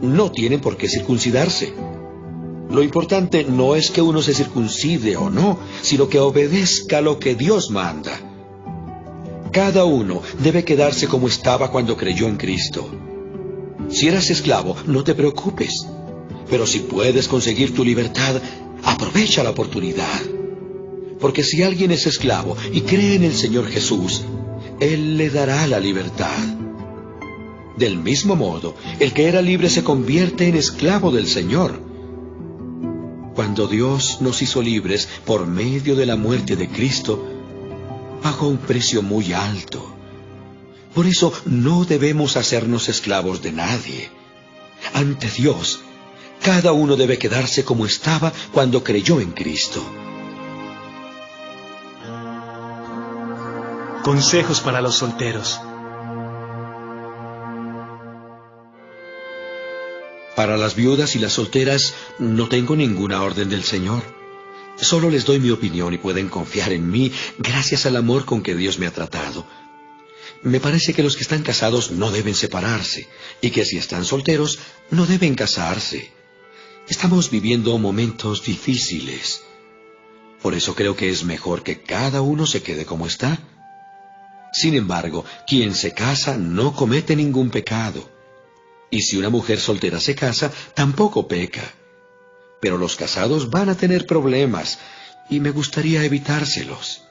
Speaker 3: no tienen por qué circuncidarse. Lo importante no es que uno se circuncide o no, sino que obedezca lo que Dios manda. Cada uno debe quedarse como estaba cuando creyó en Cristo. Si eras esclavo, no te preocupes. Pero si puedes conseguir tu libertad, aprovecha la oportunidad. Porque si alguien es esclavo y cree en el Señor Jesús, Él le dará la libertad. Del mismo modo, el que era libre se convierte en esclavo del Señor. Cuando Dios nos hizo libres por medio de la muerte de Cristo, pagó un precio muy alto. Por eso no debemos hacernos esclavos de nadie. Ante Dios, cada uno debe quedarse como estaba cuando creyó en Cristo.
Speaker 2: Consejos para los solteros.
Speaker 3: Para las viudas y las solteras no tengo ninguna orden del Señor. Solo les doy mi opinión y pueden confiar en mí gracias al amor con que Dios me ha tratado. Me parece que los que están casados no deben separarse y que si están solteros no deben casarse. Estamos viviendo momentos difíciles. Por eso creo que es mejor que cada uno se quede como está. Sin embargo, quien se casa no comete ningún pecado. Y si una mujer soltera se casa, tampoco peca. Pero los casados van a tener problemas, y me gustaría evitárselos.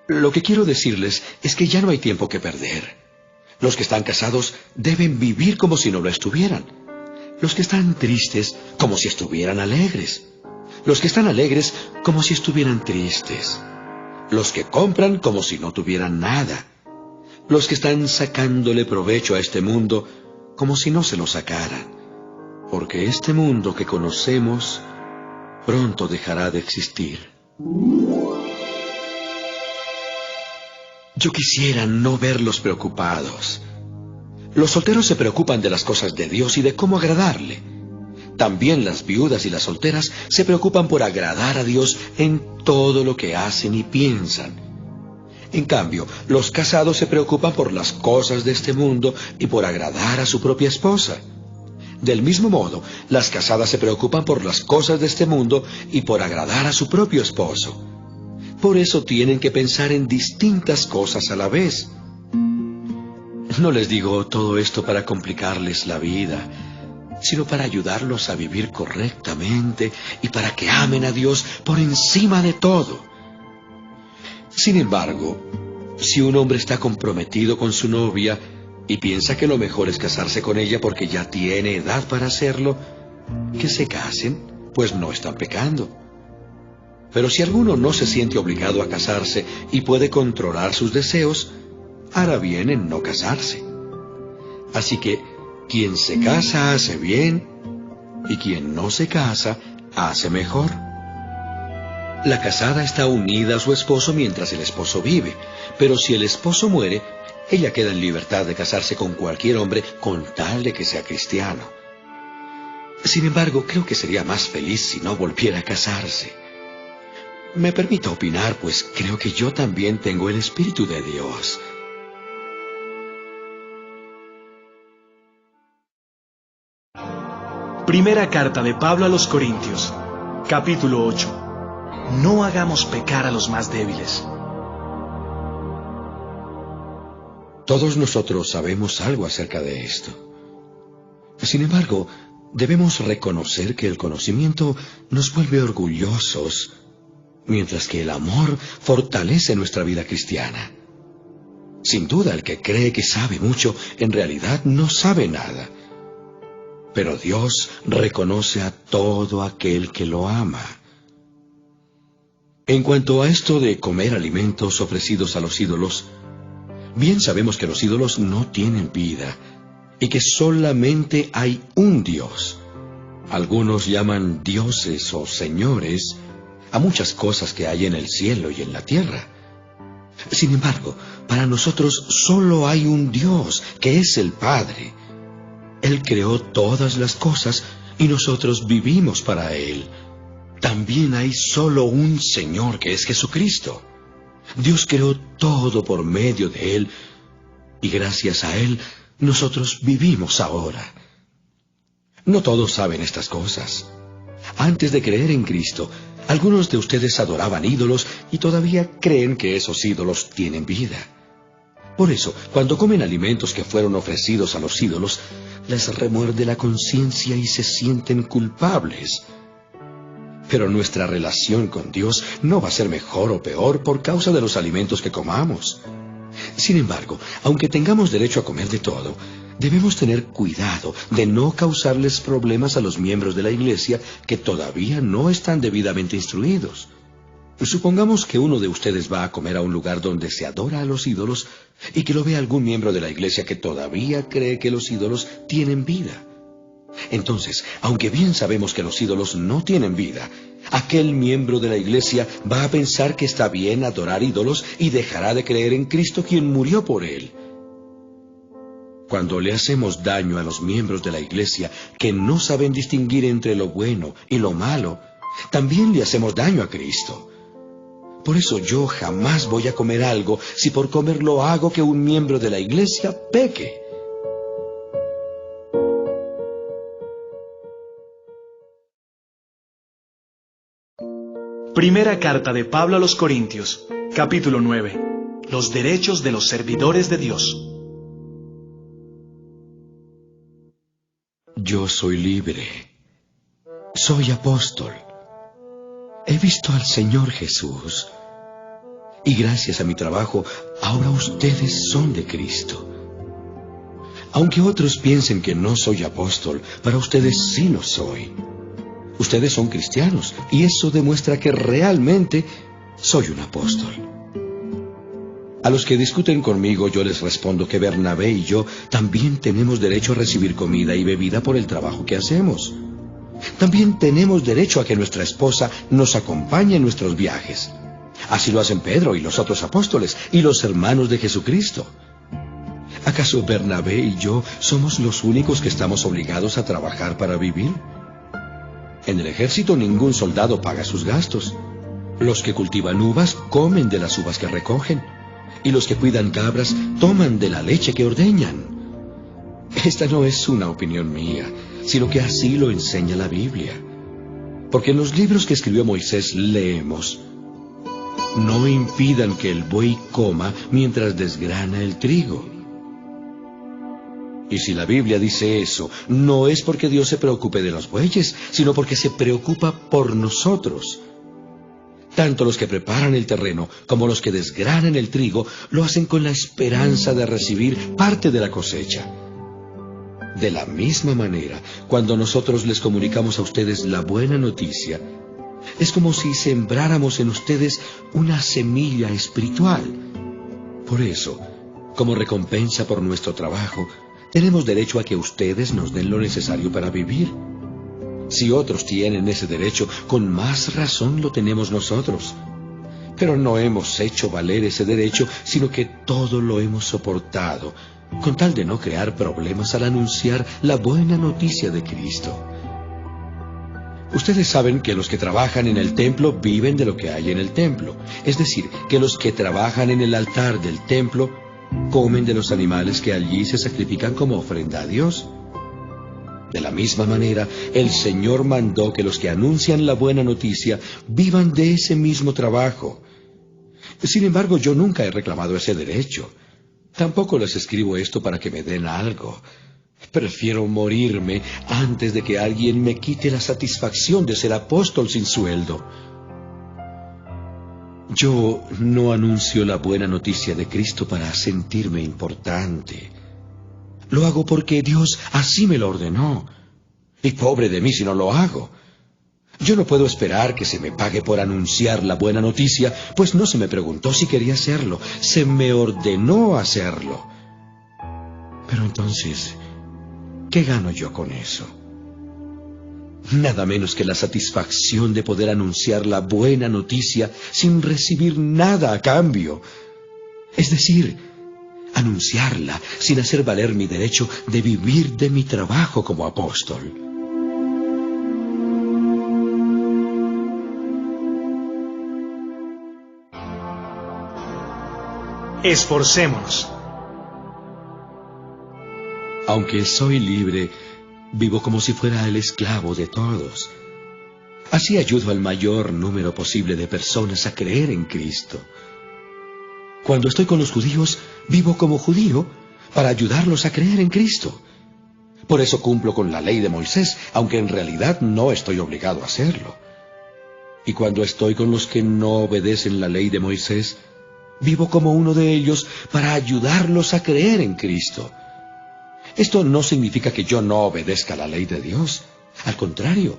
Speaker 3: Lo que quiero decirles es que ya no hay tiempo que perder. Los que están casados deben vivir como si no lo estuvieran. Los que están tristes, como si estuvieran alegres. Los que están alegres, como si estuvieran tristes. Los que compran, como si no tuvieran nada. Los que están sacándole provecho a este mundo, como si no se lo sacaran. Porque este mundo que conocemos pronto dejará de existir. Yo quisiera no verlos preocupados. Los solteros se preocupan de las cosas de Dios y de cómo agradarle. También las viudas y las solteras se preocupan por agradar a Dios en todo lo que hacen y piensan. En cambio, los casados se preocupan por las cosas de este mundo y por agradar a su propia esposa. Del mismo modo, las casadas se preocupan por las cosas de este mundo y por agradar a su propio esposo. Por eso tienen que pensar en distintas cosas a la vez. No les digo todo esto para complicarles la vida, sino para ayudarlos a vivir correctamente y para que amen a Dios por encima de todo. Sin embargo, si un hombre está comprometido con su novia y piensa que lo mejor es casarse con ella porque ya tiene edad para hacerlo, que se casen, pues no están pecando. Pero si alguno no se siente obligado a casarse y puede controlar sus deseos, hará bien en no casarse. Así que quien se casa hace bien y quien no se casa hace mejor. La casada está unida a su esposo mientras el esposo vive, pero si el esposo muere, ella queda en libertad de casarse con cualquier hombre con tal de que sea cristiano. Sin embargo, creo que sería más feliz si no volviera a casarse. Me permito opinar, pues creo que yo también tengo el Espíritu de Dios.
Speaker 2: Primera carta de Pablo a los Corintios, capítulo 8. No hagamos pecar a los más débiles.
Speaker 3: Todos nosotros sabemos algo acerca de esto. Sin embargo, debemos reconocer que el conocimiento nos vuelve orgullosos, mientras que el amor fortalece nuestra vida cristiana. Sin duda, el que cree que sabe mucho, en realidad no sabe nada. Pero Dios reconoce a todo aquel que lo ama. En cuanto a esto de comer alimentos ofrecidos a los ídolos, bien sabemos que los ídolos no tienen vida y que solamente hay un Dios. Algunos llaman dioses o señores a muchas cosas que hay en el cielo y en la tierra. Sin embargo, para nosotros solo hay un Dios, que es el Padre. Él creó todas las cosas y nosotros vivimos para Él. También hay solo un Señor, que es Jesucristo. Dios creó todo por medio de Él y gracias a Él nosotros vivimos ahora. No todos saben estas cosas. Antes de creer en Cristo, algunos de ustedes adoraban ídolos y todavía creen que esos ídolos tienen vida. Por eso, cuando comen alimentos que fueron ofrecidos a los ídolos, les remuerde la conciencia y se sienten culpables. Pero nuestra relación con Dios no va a ser mejor o peor por causa de los alimentos que comamos. Sin embargo, aunque tengamos derecho a comer de todo, debemos tener cuidado de no causarles problemas a los miembros de la iglesia que todavía no están debidamente instruidos. Supongamos que uno de ustedes va a comer a un lugar donde se adora a los ídolos y que lo vea algún miembro de la iglesia que todavía cree que los ídolos tienen vida. Entonces, aunque bien sabemos que los ídolos no tienen vida, aquel miembro de la iglesia va a pensar que está bien adorar ídolos y dejará de creer en Cristo, quien murió por él. Cuando le hacemos daño a los miembros de la iglesia que no saben distinguir entre lo bueno y lo malo, también le hacemos daño a Cristo. Por eso yo jamás voy a comer algo si por comerlo hago que un miembro de la iglesia peque.
Speaker 2: Primera carta de Pablo a los Corintios, capítulo 9. Los derechos de los servidores de Dios.
Speaker 3: Yo soy libre. Soy apóstol. He visto al Señor Jesús. Y gracias a mi trabajo, ahora ustedes son de Cristo. Aunque otros piensen que no soy apóstol, para ustedes sí lo soy. Ustedes son cristianos, y eso demuestra que realmente soy un apóstol. A los que discuten conmigo, yo les respondo que Bernabé y yo también tenemos derecho a recibir comida y bebida por el trabajo que hacemos. También tenemos derecho a que nuestra esposa nos acompañe en nuestros viajes. Así lo hacen Pedro y los otros apóstoles y los hermanos de Jesucristo. ¿Acaso Bernabé y yo somos los únicos que estamos obligados a trabajar para vivir? En el ejército ningún soldado paga sus gastos. Los que cultivan uvas comen de las uvas que recogen, y los que cuidan cabras toman de la leche que ordeñan. Esta no es una opinión mía, sino que así lo enseña la Biblia. Porque en los libros que escribió Moisés leemos: no impidan que el buey coma mientras desgrana el trigo. Y si la Biblia dice eso, no es porque Dios se preocupe de los bueyes, sino porque se preocupa por nosotros. Tanto los que preparan el terreno como los que desgranan el trigo lo hacen con la esperanza de recibir parte de la cosecha. De la misma manera, cuando nosotros les comunicamos a ustedes la buena noticia, es como si sembráramos en ustedes una semilla espiritual. Por eso, como recompensa por nuestro trabajo, tenemos derecho a que ustedes nos den lo necesario para vivir. Si otros tienen ese derecho, con más razón lo tenemos nosotros. Pero no hemos hecho valer ese derecho, sino que todo lo hemos soportado, con tal de no crear problemas al anunciar la buena noticia de Cristo. Ustedes saben que los que trabajan en el templo viven de lo que hay en el templo. Es decir, que los que trabajan en el altar del templo comen de los animales que allí se sacrifican como ofrenda a Dios. De la misma manera, el Señor mandó que los que anuncian la buena noticia vivan de ese mismo trabajo. Sin embargo, yo nunca he reclamado ese derecho. Tampoco les escribo esto para que me den algo. Prefiero morirme antes de que alguien me quite la satisfacción de ser apóstol sin sueldo. Yo no anuncio la buena noticia de Cristo para sentirme importante. Lo hago porque Dios así me lo ordenó. Y pobre de mí si no lo hago. Yo no puedo esperar que se me pague por anunciar la buena noticia, pues no se me preguntó si quería hacerlo. Se me ordenó hacerlo. Pero entonces, ¿qué gano yo con eso? Nada menos que la satisfacción de poder anunciar la buena noticia sin recibir nada a cambio. Es decir, anunciarla sin hacer valer mi derecho de vivir de mi trabajo como apóstol.
Speaker 2: Esforcémonos.
Speaker 3: Aunque soy libre, vivo como si fuera el esclavo de todos. Así ayudo al mayor número posible de personas a creer en Cristo. Cuando estoy con los judíos, vivo como judío para ayudarlos a creer en Cristo. Por eso cumplo con la ley de Moisés, aunque en realidad no estoy obligado a hacerlo. Y cuando estoy con los que no obedecen la ley de Moisés, vivo como uno de ellos para ayudarlos a creer en Cristo. Esto no significa que yo no obedezca la ley de Dios. Al contrario,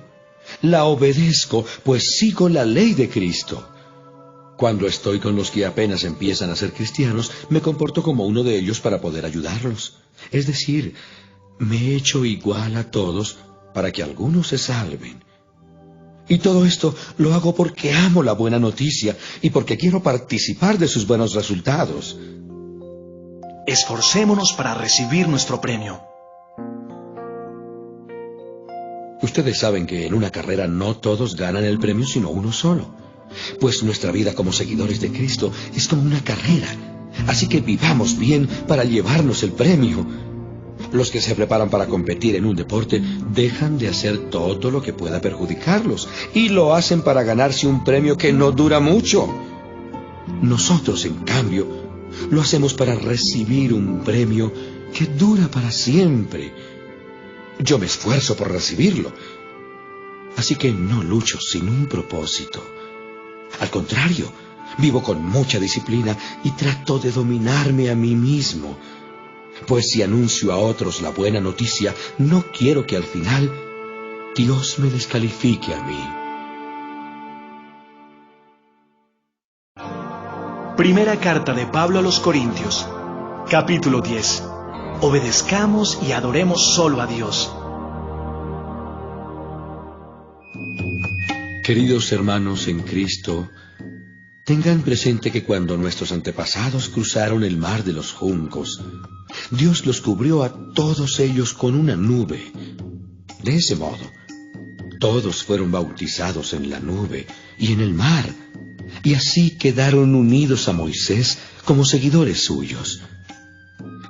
Speaker 3: la obedezco, pues sigo la ley de Cristo. Cuando estoy con los que apenas empiezan a ser cristianos, me comporto como uno de ellos para poder ayudarlos. Es decir, me he hecho igual a todos para que algunos se salven. Y todo esto lo hago porque amo la buena noticia y porque quiero participar de sus buenos resultados.
Speaker 2: Esforcémonos para recibir nuestro premio.
Speaker 3: Ustedes saben que en una carrera no todos ganan el premio, sino uno solo. Pues nuestra vida como seguidores de Cristo es como una carrera. Así que vivamos bien para llevarnos el premio. Los que se preparan para competir en un deporte dejan de hacer todo lo que pueda perjudicarlos y lo hacen para ganarse un premio que no dura mucho. Nosotros, en cambio, lo hacemos para recibir un premio que dura para siempre. Yo me esfuerzo por recibirlo, así que no lucho sin un propósito. Al contrario, vivo con mucha disciplina y trato de dominarme a mí mismo. Pues si anuncio a otros la buena noticia, no quiero que al final Dios me descalifique a mí.
Speaker 2: Primera carta de Pablo a los Corintios, capítulo 10. Obedezcamos y adoremos solo a Dios.
Speaker 3: Queridos hermanos en Cristo, tengan presente que cuando nuestros antepasados cruzaron el mar de los juncos, Dios los cubrió a todos ellos con una nube. De ese modo, todos fueron bautizados en la nube y en el mar, y así quedaron unidos a Moisés como seguidores suyos.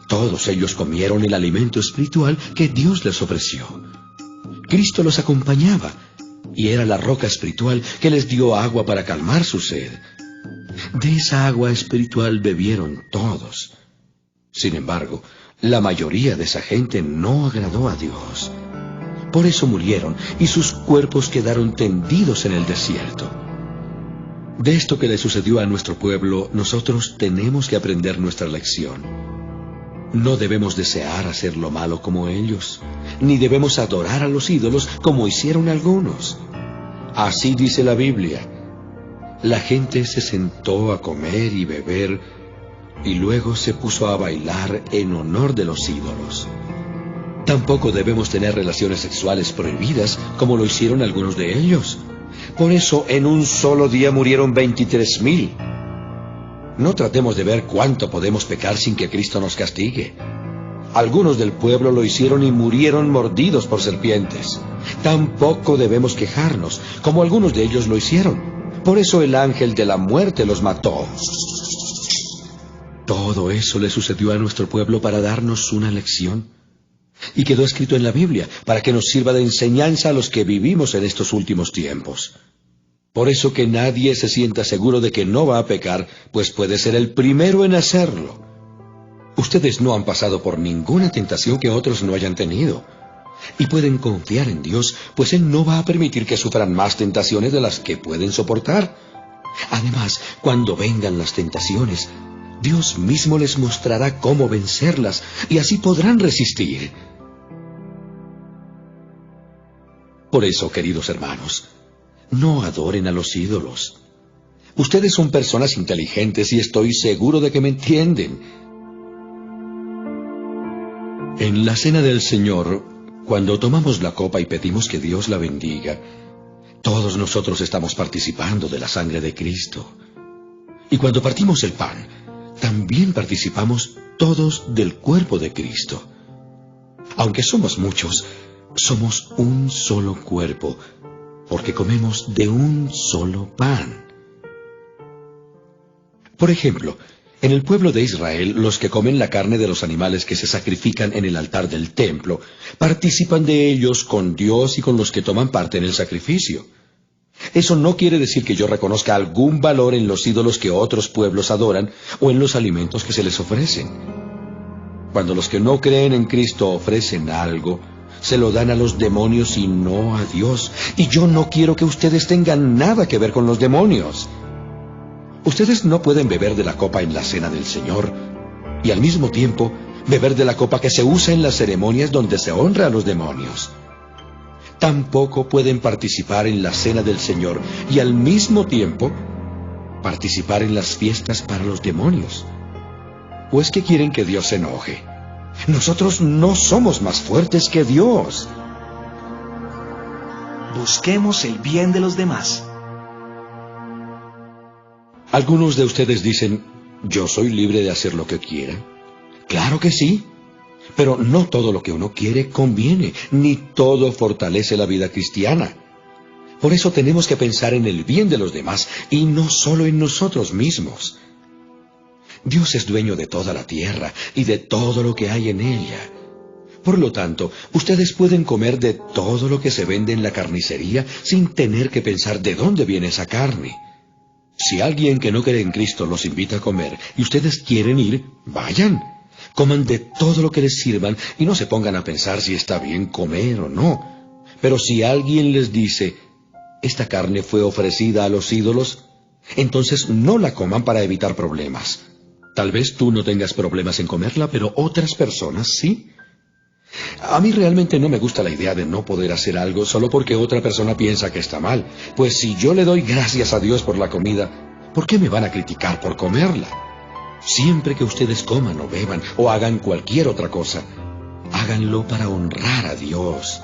Speaker 3: Todos ellos comieron el alimento espiritual que Dios les ofreció. Cristo los acompañaba, y era la roca espiritual que les dio agua para calmar su sed. De esa agua espiritual bebieron todos. Sin embargo, la mayoría de esa gente no agradó a Dios. Por eso murieron y sus cuerpos quedaron tendidos en el desierto. De esto que le sucedió a nuestro pueblo, nosotros tenemos que aprender nuestra lección. No debemos desear hacer lo malo como ellos, ni debemos adorar a los ídolos como hicieron algunos. Así dice la Biblia: la gente se sentó a comer y beber, y luego se puso a bailar en honor de los ídolos. Tampoco debemos tener relaciones sexuales prohibidas, como lo hicieron algunos de ellos. Por eso, en un solo día murieron 23,000. No tratemos de ver cuánto podemos pecar sin que Cristo nos castigue. Algunos del pueblo lo hicieron y murieron mordidos por serpientes. Tampoco debemos quejarnos, como algunos de ellos lo hicieron. Por eso el ángel de la muerte los mató. Todo eso le sucedió a nuestro pueblo para darnos una lección. Y quedó escrito en la Biblia para que nos sirva de enseñanza a los que vivimos en estos últimos tiempos. Por eso que nadie se sienta seguro de que no va a pecar, pues puede ser el primero en hacerlo. Ustedes no han pasado por ninguna tentación que otros no hayan tenido. Y pueden confiar en Dios, pues Él no va a permitir que sufran más tentaciones de las que pueden soportar. Además, cuando vengan las tentaciones, Dios mismo les mostrará cómo vencerlas, y así podrán resistir. Por eso, queridos hermanos, no adoren a los ídolos. Ustedes son personas inteligentes y estoy seguro de que me entienden. En la cena del Señor, cuando tomamos la copa y pedimos que Dios la bendiga, todos nosotros estamos participando de la sangre de Cristo. Y cuando partimos el pan, también participamos todos del cuerpo de Cristo. Aunque somos muchos, somos un solo cuerpo, porque comemos de un solo pan. Por ejemplo, en el pueblo de Israel, los que comen la carne de los animales que se sacrifican en el altar del templo, participan de ellos con Dios y con los que toman parte en el sacrificio. Eso no quiere decir que yo reconozca algún valor en los ídolos que otros pueblos adoran o en los alimentos que se les ofrecen. Cuando los que no creen en Cristo ofrecen algo, se lo dan a los demonios y no a Dios. Y yo no quiero que ustedes tengan nada que ver con los demonios. Ustedes no pueden beber de la copa en la cena del Señor y al mismo tiempo beber de la copa que se usa en las ceremonias donde se honra a los demonios. Tampoco pueden participar en la cena del Señor y al mismo tiempo participar en las fiestas para los demonios. ¿O es que quieren que Dios se enoje? Nosotros no somos más fuertes que Dios.
Speaker 2: Busquemos el bien de los demás.
Speaker 3: Algunos de ustedes dicen, ¿yo soy libre de hacer lo que quiera? Claro que sí. Pero no todo lo que uno quiere conviene, ni todo fortalece la vida cristiana. Por eso tenemos que pensar en el bien de los demás y no solo en nosotros mismos. Dios es dueño de toda la tierra y de todo lo que hay en ella. Por lo tanto, ustedes pueden comer de todo lo que se vende en la carnicería sin tener que pensar de dónde viene esa carne. Si alguien que no cree en Cristo los invita a comer y ustedes quieren ir, vayan. Coman de todo lo que les sirvan y no se pongan a pensar si está bien comer o no. Pero si alguien les dice, esta carne fue ofrecida a los ídolos, entonces no la coman para evitar problemas. Tal vez tú no tengas problemas en comerla, pero otras personas sí. A mí realmente no me gusta la idea de no poder hacer algo solo porque otra persona piensa que está mal. Pues si yo le doy gracias a Dios por la comida, ¿por qué me van a criticar por comerla? Siempre que ustedes coman o beban o hagan cualquier otra cosa, háganlo para honrar a Dios.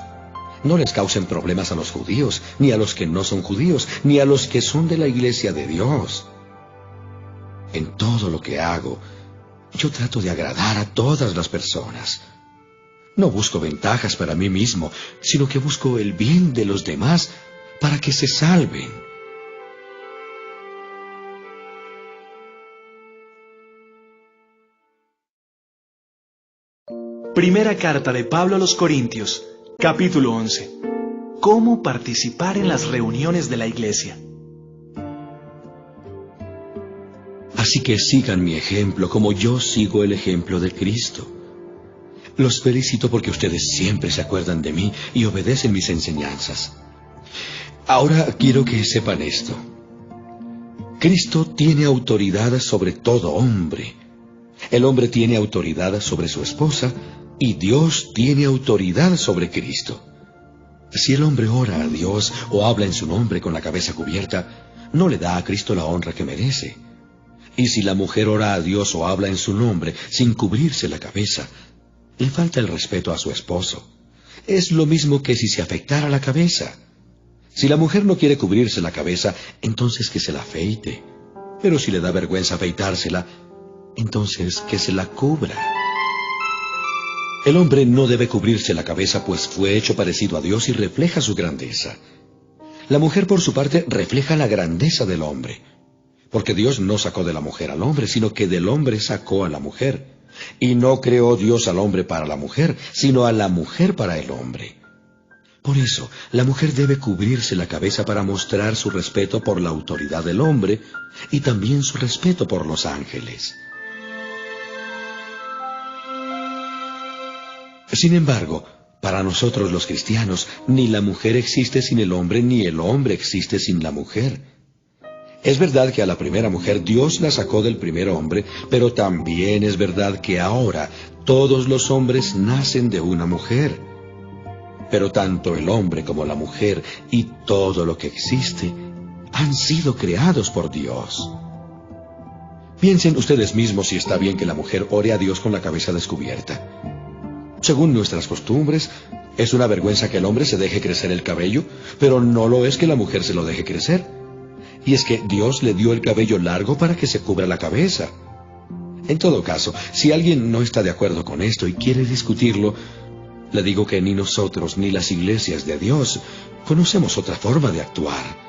Speaker 3: No les causen problemas a los judíos, ni a los que no son judíos, ni a los que son de la iglesia de Dios. En todo lo que hago, yo trato de agradar a todas las personas. No busco ventajas para mí mismo, sino que busco el bien de los demás para que se salven.
Speaker 2: Primera carta de Pablo a los Corintios, capítulo 11. ¿Cómo participar en las reuniones de la iglesia?
Speaker 3: Así que sigan mi ejemplo como yo sigo el ejemplo de Cristo. Los felicito porque ustedes siempre se acuerdan de mí y obedecen mis enseñanzas. Ahora quiero que sepan esto. Cristo tiene autoridad sobre todo hombre. El hombre tiene autoridad sobre su esposa y Dios tiene autoridad sobre Cristo. Si el hombre ora a Dios o habla en su nombre con la cabeza cubierta, no le da a Cristo la honra que merece. Y si la mujer ora a Dios o habla en su nombre sin cubrirse la cabeza, le falta el respeto a su esposo. Es lo mismo que si se afeitara la cabeza. Si la mujer no quiere cubrirse la cabeza, entonces que se la afeite. Pero si le da vergüenza afeitársela, entonces que se la cubra. El hombre no debe cubrirse la cabeza, pues fue hecho parecido a Dios y refleja su grandeza. La mujer, por su parte, refleja la grandeza del hombre. Porque Dios no sacó de la mujer al hombre, sino que del hombre sacó a la mujer. Y no creó Dios al hombre para la mujer, sino a la mujer para el hombre. Por eso, la mujer debe cubrirse la cabeza para mostrar su respeto por la autoridad del hombre y también su respeto por los ángeles. Sin embargo, para nosotros los cristianos, ni la mujer existe sin el hombre, ni el hombre existe sin la mujer. Es verdad que a la primera mujer Dios la sacó del primer hombre, pero también es verdad que ahora todos los hombres nacen de una mujer. Pero tanto el hombre como la mujer y todo lo que existe han sido creados por Dios. Piensen ustedes mismos si está bien que la mujer ore a Dios con la cabeza descubierta. Según nuestras costumbres, es una vergüenza que el hombre se deje crecer el cabello, pero no lo es que la mujer se lo deje crecer. Y es que Dios le dio el cabello largo para que se cubra la cabeza. En todo caso, si alguien no está de acuerdo con esto y quiere discutirlo, le digo que ni nosotros ni las iglesias de Dios conocemos otra forma de actuar.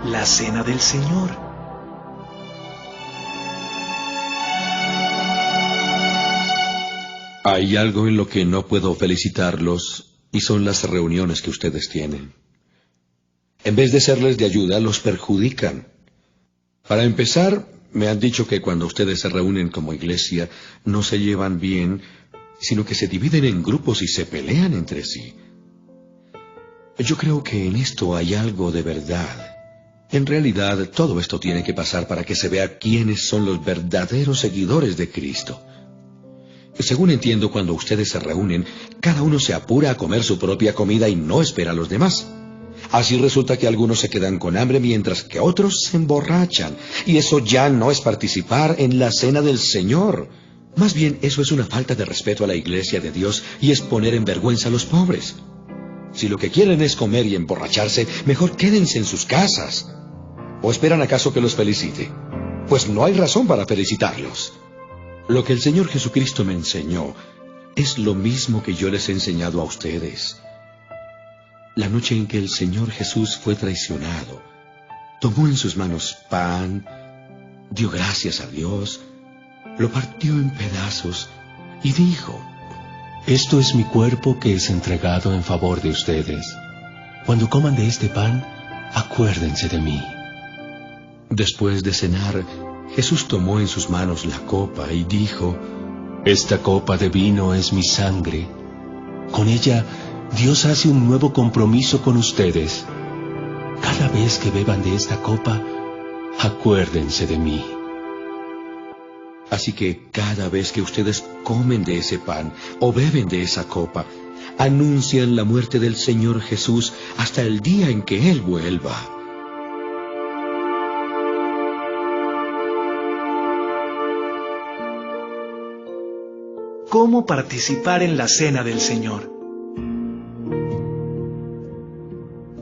Speaker 2: La cena del Señor.
Speaker 3: Hay algo en lo que no puedo felicitarlos, y son las reuniones que ustedes tienen. En vez de serles de ayuda, los perjudican. Para empezar, me han dicho que cuando ustedes se reúnen como iglesia, no se llevan bien, sino que se dividen en grupos y se pelean entre sí. Yo creo que en esto hay algo de verdad. En realidad, todo esto tiene que pasar para que se vea quiénes son los verdaderos seguidores de Cristo. Según entiendo, cuando ustedes se reúnen, cada uno se apura a comer su propia comida y no espera a los demás. Así resulta que algunos se quedan con hambre mientras que otros se emborrachan. Y eso ya no es participar en la cena del Señor. Más bien, eso es una falta de respeto a la iglesia de Dios y es poner en vergüenza a los pobres. Si lo que quieren es comer y emborracharse, mejor quédense en sus casas. ¿O esperan acaso que los felicite? Pues no hay razón para felicitarlos. Lo que el Señor Jesucristo me enseñó es lo mismo que yo les he enseñado a ustedes. La noche en que el Señor Jesús fue traicionado, tomó en sus manos pan, dio gracias a Dios, lo partió en pedazos y dijo:
Speaker 5: Esto es mi cuerpo que es entregado en favor de ustedes. Cuando coman de este pan, acuérdense de mí.
Speaker 3: Después de cenar, Jesús tomó en sus manos la copa y dijo:
Speaker 5: Esta copa de vino es mi sangre. Con ella, Dios hace un nuevo compromiso con ustedes. Cada vez que beban de esta copa, acuérdense de mí.
Speaker 3: Así que cada vez que ustedes comen de ese pan o beben de esa copa, anuncian la muerte del Señor Jesús hasta el día en que Él vuelva.
Speaker 2: ¿Cómo participar en la cena del Señor?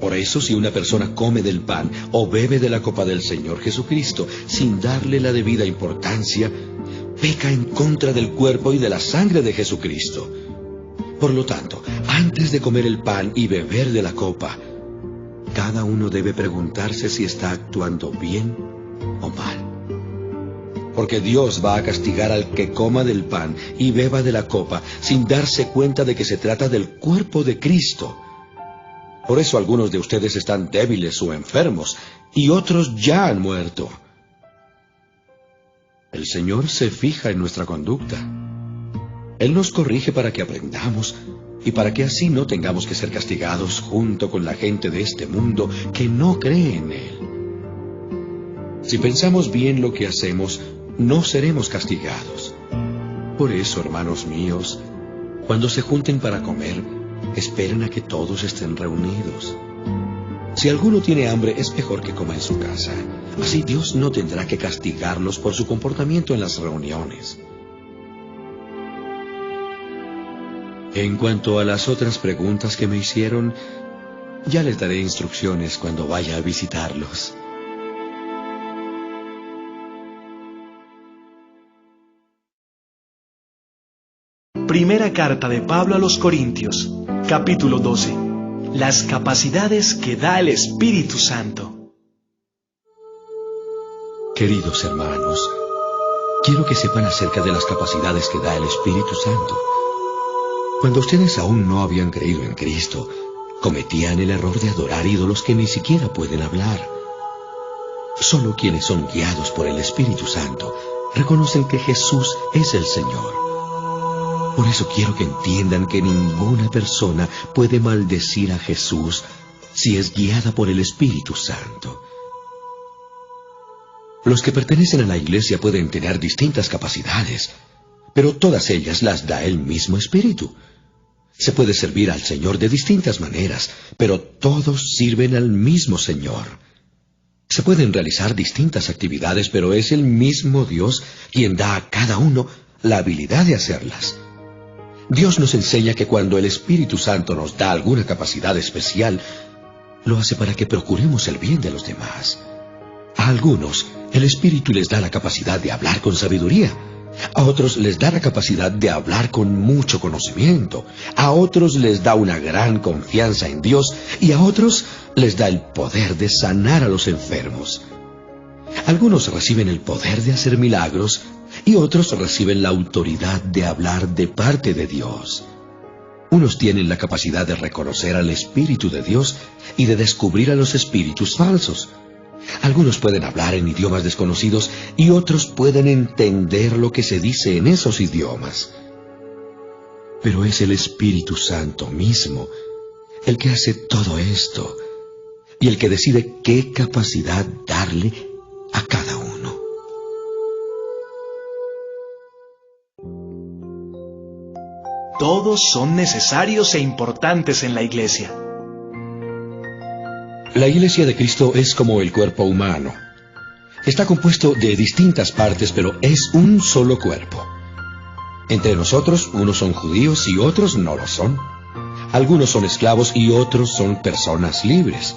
Speaker 3: Por eso, si una persona come del pan o bebe de la copa del Señor Jesucristo sin darle la debida importancia, peca en contra del cuerpo y de la sangre de Jesucristo. Por lo tanto, antes de comer el pan y beber de la copa, cada uno debe preguntarse si está actuando bien o mal. Porque Dios va a castigar al que coma del pan y beba de la copa sin darse cuenta de que se trata del cuerpo de Cristo. Por eso algunos de ustedes están débiles o enfermos, y otros ya han muerto. El Señor se fija en nuestra conducta. Él nos corrige para que aprendamos y para que así no tengamos que ser castigados junto con la gente de este mundo que no cree en Él. Si pensamos bien lo que hacemos, no seremos castigados. Por eso, hermanos míos, cuando se junten para comer, esperen a que todos estén reunidos. Si alguno tiene hambre, es mejor que coma en su casa. Así Dios no tendrá que castigarlos por su comportamiento en las reuniones. En cuanto a las otras preguntas que me hicieron, ya les daré instrucciones cuando vaya a visitarlos.
Speaker 2: Primera carta de Pablo a los Corintios, capítulo 12. Las capacidades que da el Espíritu Santo.
Speaker 3: Queridos hermanos, quiero que sepan acerca de las capacidades que da el Espíritu Santo. Cuando ustedes aún no habían creído en Cristo, cometían el error de adorar ídolos que ni siquiera pueden hablar. Solo quienes son guiados por el Espíritu Santo reconocen que Jesús es el Señor. Por eso quiero que entiendan que ninguna persona puede maldecir a Jesús si es guiada por el Espíritu Santo. Los que pertenecen a la iglesia pueden tener distintas capacidades, pero todas ellas las da el mismo Espíritu. Se puede servir al Señor de distintas maneras, pero todos sirven al mismo Señor. Se pueden realizar distintas actividades, pero es el mismo Dios quien da a cada uno la habilidad de hacerlas. Dios nos enseña que cuando el Espíritu Santo nos da alguna capacidad especial, lo hace para que procuremos el bien de los demás. A algunos, el Espíritu les da la capacidad de hablar con sabiduría. A otros les da la capacidad de hablar con mucho conocimiento. A otros les da una gran confianza en Dios. Y a otros les da el poder de sanar a los enfermos. Algunos reciben el poder de hacer milagros y otros reciben la autoridad de hablar de parte de Dios. Unos tienen la capacidad de reconocer al Espíritu de Dios y de descubrir a los espíritus falsos. Algunos pueden hablar en idiomas desconocidos y otros pueden entender lo que se dice en esos idiomas. Pero es el Espíritu Santo mismo el que hace todo esto y el que decide qué capacidad darle a cada uno.
Speaker 2: Todos son necesarios e importantes en la iglesia.
Speaker 3: La iglesia de Cristo es como el cuerpo humano. Está compuesto de distintas partes, pero es un solo cuerpo. Entre nosotros, unos son judíos y otros no lo son. Algunos son esclavos y otros son personas libres.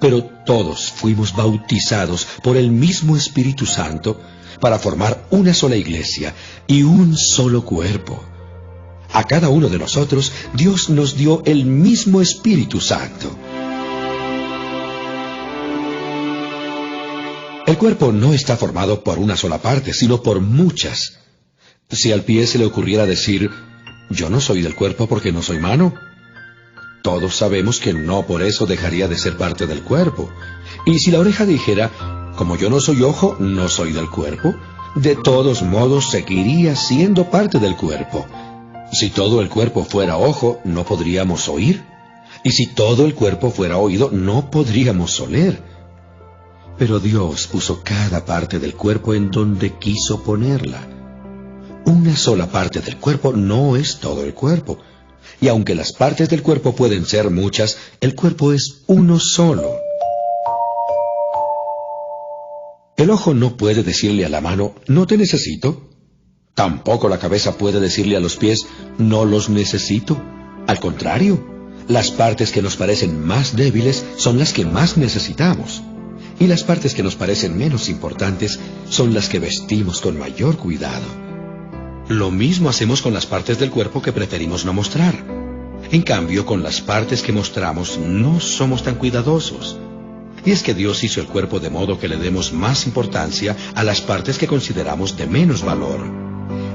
Speaker 3: Pero todos fuimos bautizados por el mismo Espíritu Santo para formar una sola iglesia y un solo cuerpo. A cada uno de nosotros, Dios nos dio el mismo Espíritu Santo. El cuerpo no está formado por una sola parte, sino por muchas. Si al pie se le ocurriera decir, yo no soy del cuerpo porque no soy mano, todos sabemos que no por eso dejaría de ser parte del cuerpo. Y si la oreja dijera, como yo no soy ojo, no soy del cuerpo, de todos modos seguiría siendo parte del cuerpo. Si todo el cuerpo fuera ojo, no podríamos oír. Y si todo el cuerpo fuera oído, no podríamos oler. Pero Dios puso cada parte del cuerpo en donde quiso ponerla. Una sola parte del cuerpo no es todo el cuerpo. Y aunque las partes del cuerpo pueden ser muchas, el cuerpo es uno solo. El ojo no puede decirle a la mano, no te necesito. Tampoco la cabeza puede decirle a los pies, no los necesito. Al contrario, las partes que nos parecen más débiles son las que más necesitamos. Y las partes que nos parecen menos importantes son las que vestimos con mayor cuidado. Lo mismo hacemos con las partes del cuerpo que preferimos no mostrar. En cambio, con las partes que mostramos no somos tan cuidadosos. Y es que Dios hizo el cuerpo de modo que le demos más importancia a las partes que consideramos de menos valor.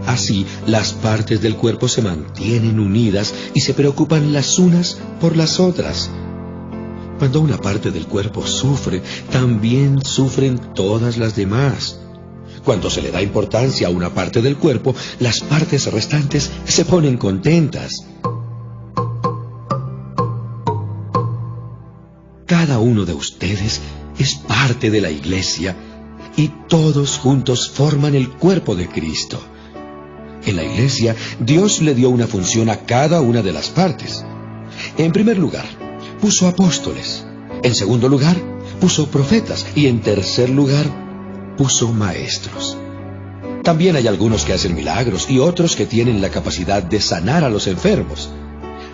Speaker 3: Así, las partes del cuerpo se mantienen unidas y se preocupan las unas por las otras. Cuando una parte del cuerpo sufre, también sufren todas las demás. Cuando se le da importancia a una parte del cuerpo, las partes restantes se ponen contentas. Cada uno de ustedes es parte de la iglesia y todos juntos forman el cuerpo de Cristo. En la iglesia, Dios le dio una función a cada una de las partes. En primer lugar, puso apóstoles. En segundo lugar, puso profetas. Y en tercer lugar, puso maestros. También hay algunos que hacen milagros y otros que tienen la capacidad de sanar a los enfermos.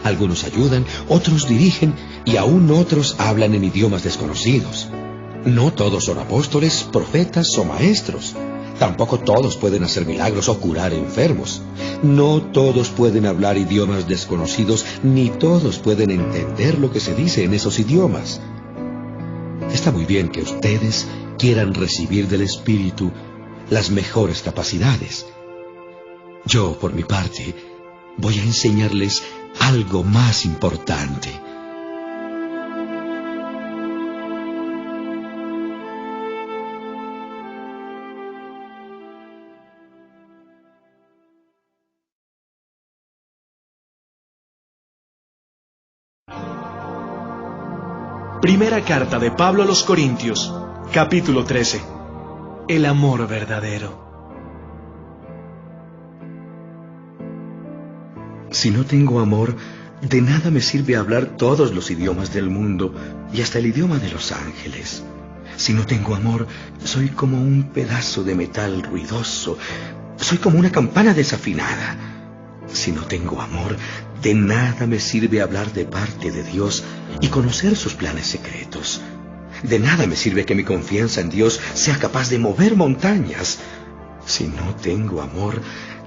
Speaker 3: Algunos ayudan, otros dirigen y aún otros hablan en idiomas desconocidos. No todos son apóstoles, profetas o maestros. Tampoco todos pueden hacer milagros o curar enfermos. No todos pueden hablar idiomas desconocidos, ni todos pueden entender lo que se dice en esos idiomas. Está muy bien que ustedes quieran recibir del Espíritu las mejores capacidades. Yo, por mi parte, voy a enseñarles algo más importante.
Speaker 2: Primera carta de Pablo a los Corintios, capítulo 13. El amor verdadero.
Speaker 3: Si no tengo amor, de nada me sirve hablar todos los idiomas del mundo y hasta el idioma de los ángeles. Si no tengo amor, soy como un pedazo de metal ruidoso, soy como una campana desafinada. Si no tengo amor, de nada me sirve hablar de parte de Dios y conocer sus planes secretos. De nada me sirve que mi confianza en Dios sea capaz de mover montañas. Si no tengo amor,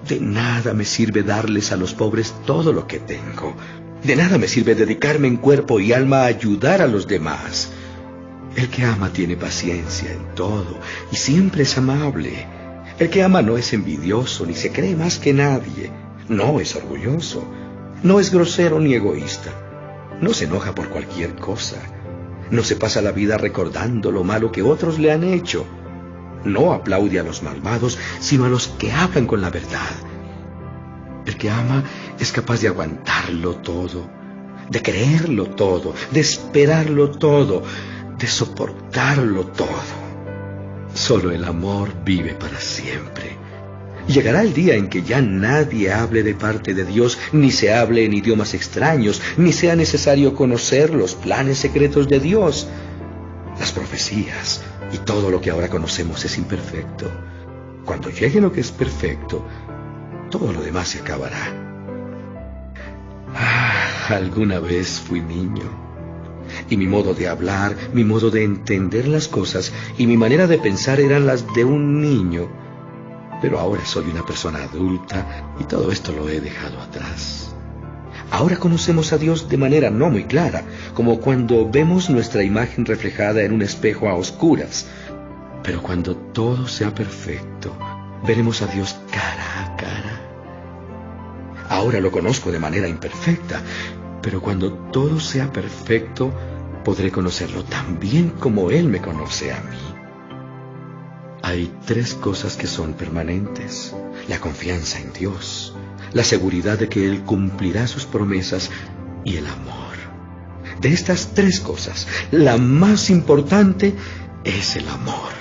Speaker 3: de nada me sirve darles a los pobres todo lo que tengo. De nada me sirve dedicarme en cuerpo y alma a ayudar a los demás. El que ama tiene paciencia en todo y siempre es amable. El que ama no es envidioso ni se cree más que nadie. No es orgulloso. No es grosero ni egoísta. No se enoja por cualquier cosa. No se pasa la vida recordando lo malo que otros le han hecho. No aplaude a los malvados, sino a los que hablan con la verdad. El que ama es capaz de aguantarlo todo, de creerlo todo, de esperarlo todo, de soportarlo todo. Solo el amor vive para siempre. Llegará el día en que ya nadie hable de parte de Dios, ni se hable en idiomas extraños, ni sea necesario conocer los planes secretos de Dios. Las profecías y todo lo que ahora conocemos es imperfecto. Cuando llegue lo que es perfecto, todo lo demás se acabará. Alguna vez fui niño, y mi modo de hablar, mi modo de entender las cosas y mi manera de pensar eran las de un niño. Pero ahora soy una persona adulta y todo esto lo he dejado atrás. Ahora conocemos a Dios de manera no muy clara, como cuando vemos nuestra imagen reflejada en un espejo a oscuras. Pero cuando todo sea perfecto, veremos a Dios cara a cara. Ahora lo conozco de manera imperfecta, pero cuando todo sea perfecto, podré conocerlo tan bien como Él me conoce a mí. Hay 3 cosas que son permanentes: la confianza en Dios, la seguridad de que Él cumplirá sus promesas y el amor. De estas 3 cosas, la más importante es el amor.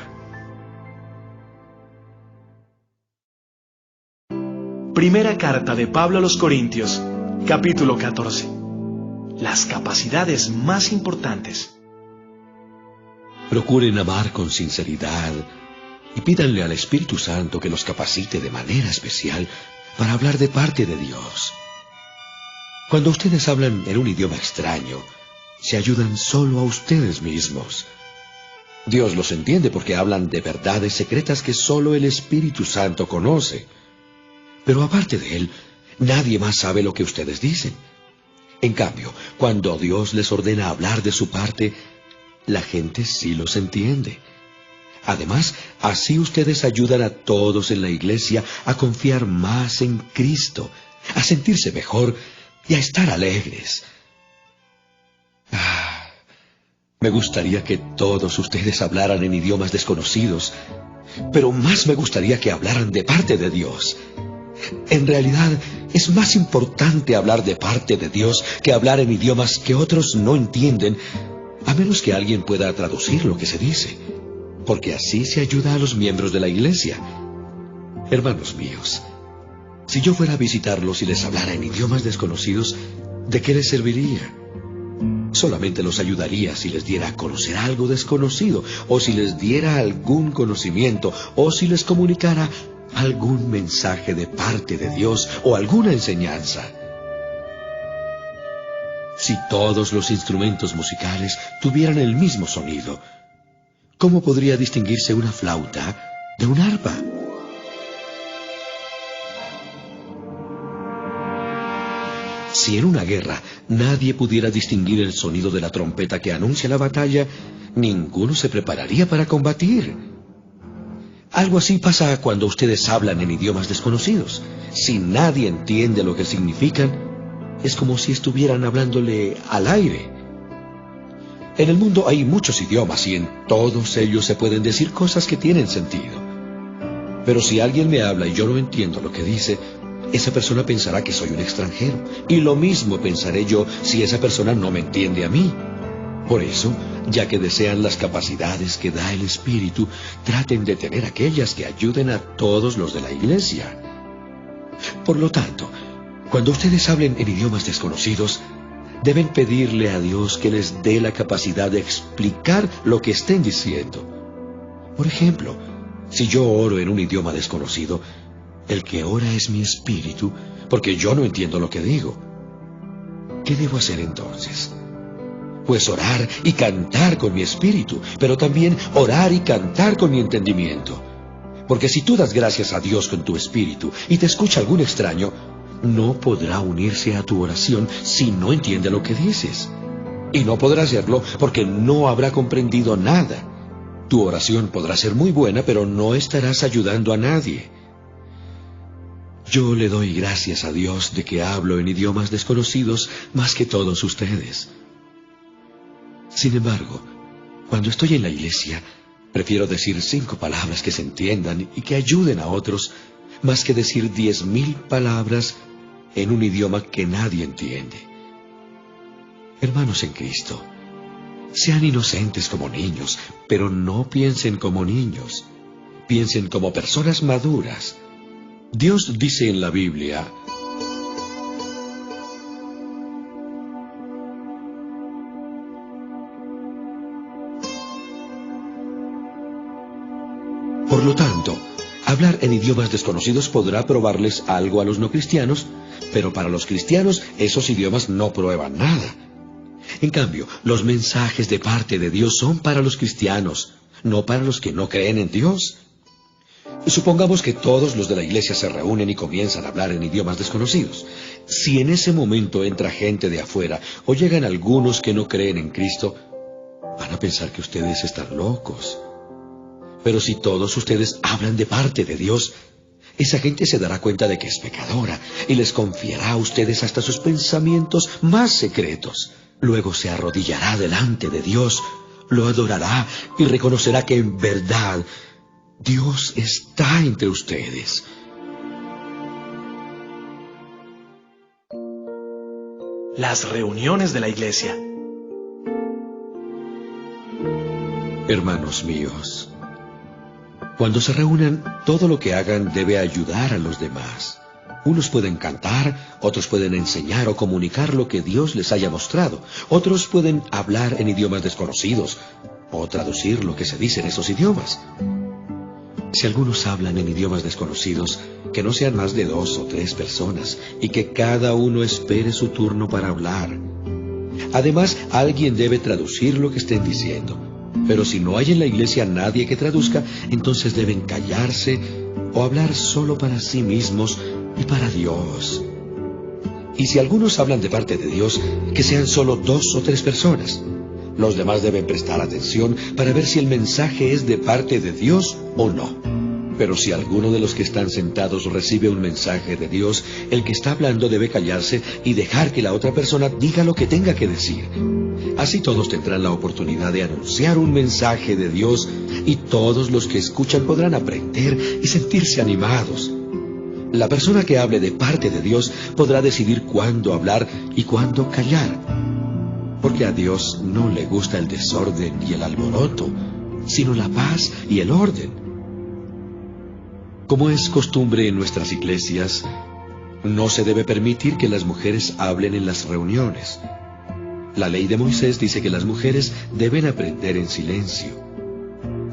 Speaker 2: Primera carta de Pablo a los Corintios, capítulo 14. Las capacidades más importantes.
Speaker 5: Procuren amar con sinceridad y pídanle al Espíritu Santo que los capacite de manera especial para hablar de parte de Dios. Cuando ustedes hablan en un idioma extraño, se ayudan solo a ustedes mismos. Dios los entiende porque hablan de verdades secretas que solo el Espíritu Santo conoce. Pero aparte de Él, nadie más sabe lo que ustedes dicen. En cambio, cuando Dios les ordena hablar de su parte, la gente sí los entiende. Además, así ustedes ayudan a todos en la iglesia a confiar más en Cristo, a sentirse mejor y a estar alegres. Me gustaría que todos ustedes hablaran en idiomas desconocidos, pero más me gustaría que hablaran de parte de Dios. En realidad, es más importante hablar de parte de Dios que hablar en idiomas que otros no entienden, a menos que alguien pueda traducir lo que se dice, porque así se ayuda a los miembros de la iglesia. Hermanos míos, si yo fuera a visitarlos y les hablara en idiomas desconocidos, ¿de qué les serviría? Solamente los ayudaría si les diera a conocer algo desconocido, o si les diera algún conocimiento, o si les comunicara algún mensaje de parte de Dios o alguna enseñanza. Si todos los instrumentos musicales tuvieran el mismo sonido, ¿cómo podría distinguirse una flauta de un arpa? Si en una guerra nadie pudiera distinguir el sonido de la trompeta que anuncia la batalla, ninguno se prepararía para combatir. Algo así pasa cuando ustedes hablan en idiomas desconocidos. Si nadie entiende lo que significan, es como si estuvieran hablándole al aire. En el mundo hay muchos idiomas y en todos ellos se pueden decir cosas que tienen sentido. Pero si alguien me habla y yo no entiendo lo que dice, esa persona pensará que soy un extranjero. Y lo mismo pensaré yo si esa persona no me entiende a mí. Por eso, ya que desean las capacidades que da el Espíritu, traten de tener aquellas que ayuden a todos los de la iglesia. Por lo tanto, cuando ustedes hablen en idiomas desconocidos, deben pedirle a Dios que les dé la capacidad de explicar lo que estén diciendo. Por ejemplo, si yo oro en un idioma desconocido, el que ora es mi espíritu, porque yo no entiendo lo que digo. ¿Qué debo hacer entonces? Pues orar y cantar con mi espíritu, pero también orar y cantar con mi entendimiento. Porque si tú das gracias a Dios con tu espíritu y te escucha algún extraño, no podrá unirse a tu oración si no entiende lo que dices. Y no podrá hacerlo porque no habrá comprendido nada. Tu oración podrá ser muy buena, pero no estarás ayudando a nadie. Yo le doy gracias a Dios de que hablo en idiomas desconocidos más que todos ustedes. Sin embargo, cuando estoy en la iglesia, prefiero decir 5 palabras que se entiendan y que ayuden a otros, más que decir 10,000 palabras en un idioma que nadie entiende. Hermanos en Cristo, sean inocentes como niños, pero no piensen como niños. Piensen como personas maduras. Dios dice en la Biblia: por lo tanto, hablar en idiomas desconocidos podrá probarles algo a los no cristianos, pero para los cristianos esos idiomas no prueban nada. En cambio, los mensajes de parte de Dios son para los cristianos, no para los que no creen en Dios. Supongamos que todos los de la iglesia se reúnen y comienzan a hablar en idiomas desconocidos. Si en ese momento entra gente de afuera o llegan algunos que no creen en Cristo, van a pensar que ustedes están locos.
Speaker 3: Pero si todos ustedes hablan de parte de Dios, esa gente se dará cuenta de que es pecadora y les confiará a ustedes hasta sus pensamientos más secretos. Luego se arrodillará delante de Dios, lo adorará y reconocerá que en verdad Dios está entre ustedes.
Speaker 2: Las reuniones de la iglesia.
Speaker 3: Hermanos míos, cuando se reúnen, todo lo que hagan debe ayudar a los demás. Unos pueden cantar, otros pueden enseñar o comunicar lo que Dios les haya mostrado. Otros pueden hablar en idiomas desconocidos o traducir lo que se dice en esos idiomas. Si algunos hablan en idiomas desconocidos, que no sean más de 2 o 3 personas y que cada uno espere su turno para hablar. Además, alguien debe traducir lo que estén diciendo. Pero si no hay en la iglesia nadie que traduzca, entonces deben callarse o hablar solo para sí mismos y para Dios. Y si algunos hablan de parte de Dios, que sean solo 2 o 3 personas. Los demás deben prestar atención para ver si el mensaje es de parte de Dios o no. Pero si alguno de los que están sentados recibe un mensaje de Dios, el que está hablando debe callarse y dejar que la otra persona diga lo que tenga que decir. Así todos tendrán la oportunidad de anunciar un mensaje de Dios y todos los que escuchan podrán aprender y sentirse animados. La persona que hable de parte de Dios podrá decidir cuándo hablar y cuándo callar. Porque a Dios no le gusta el desorden y el alboroto, sino la paz y el orden. Como es costumbre en nuestras iglesias, no se debe permitir que las mujeres hablen en las reuniones. La ley de Moisés dice que las mujeres deben aprender en silencio.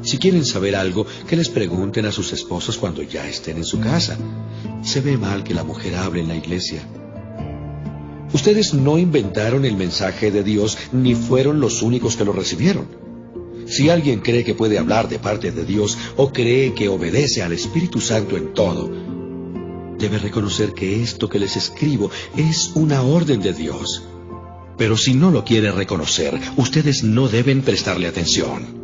Speaker 3: Si quieren saber algo, que les pregunten a sus esposos cuando ya estén en su casa. Se ve mal que la mujer hable en la iglesia. Ustedes no inventaron el mensaje de Dios, ni fueron los únicos que lo recibieron. Si alguien cree que puede hablar de parte de Dios o cree que obedece al Espíritu Santo en todo, debe reconocer que esto que les escribo es una orden de Dios. Pero si no lo quiere reconocer, ustedes no deben prestarle atención.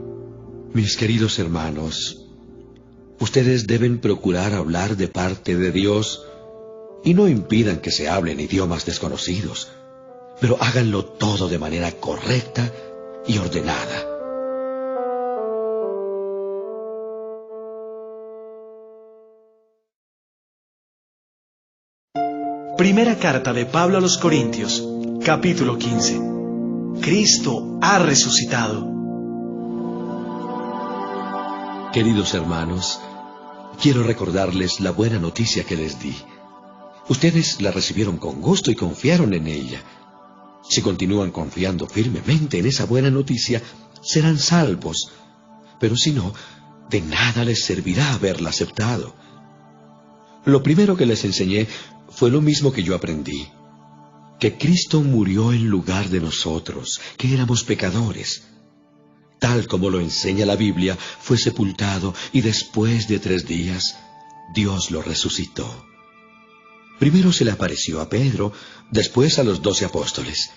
Speaker 3: Mis queridos hermanos, ustedes deben procurar hablar de parte de Dios y no impidan que se hablen idiomas desconocidos, pero háganlo todo de manera correcta y ordenada.
Speaker 2: Primera carta de Pablo a los Corintios, capítulo 15. Cristo ha resucitado.
Speaker 3: Queridos hermanos, quiero recordarles la buena noticia que les di. Ustedes la recibieron con gusto y confiaron en ella. Si continúan confiando firmemente en esa buena noticia, serán salvos. Pero si no, de nada les servirá haberla aceptado. Lo primero que les enseñé fue lo mismo que yo aprendí, que Cristo murió en lugar de nosotros, que éramos pecadores. Tal como lo enseña la Biblia, fue sepultado y después de 3 días, Dios lo resucitó. Primero se le apareció a Pedro, después a los 12 apóstoles.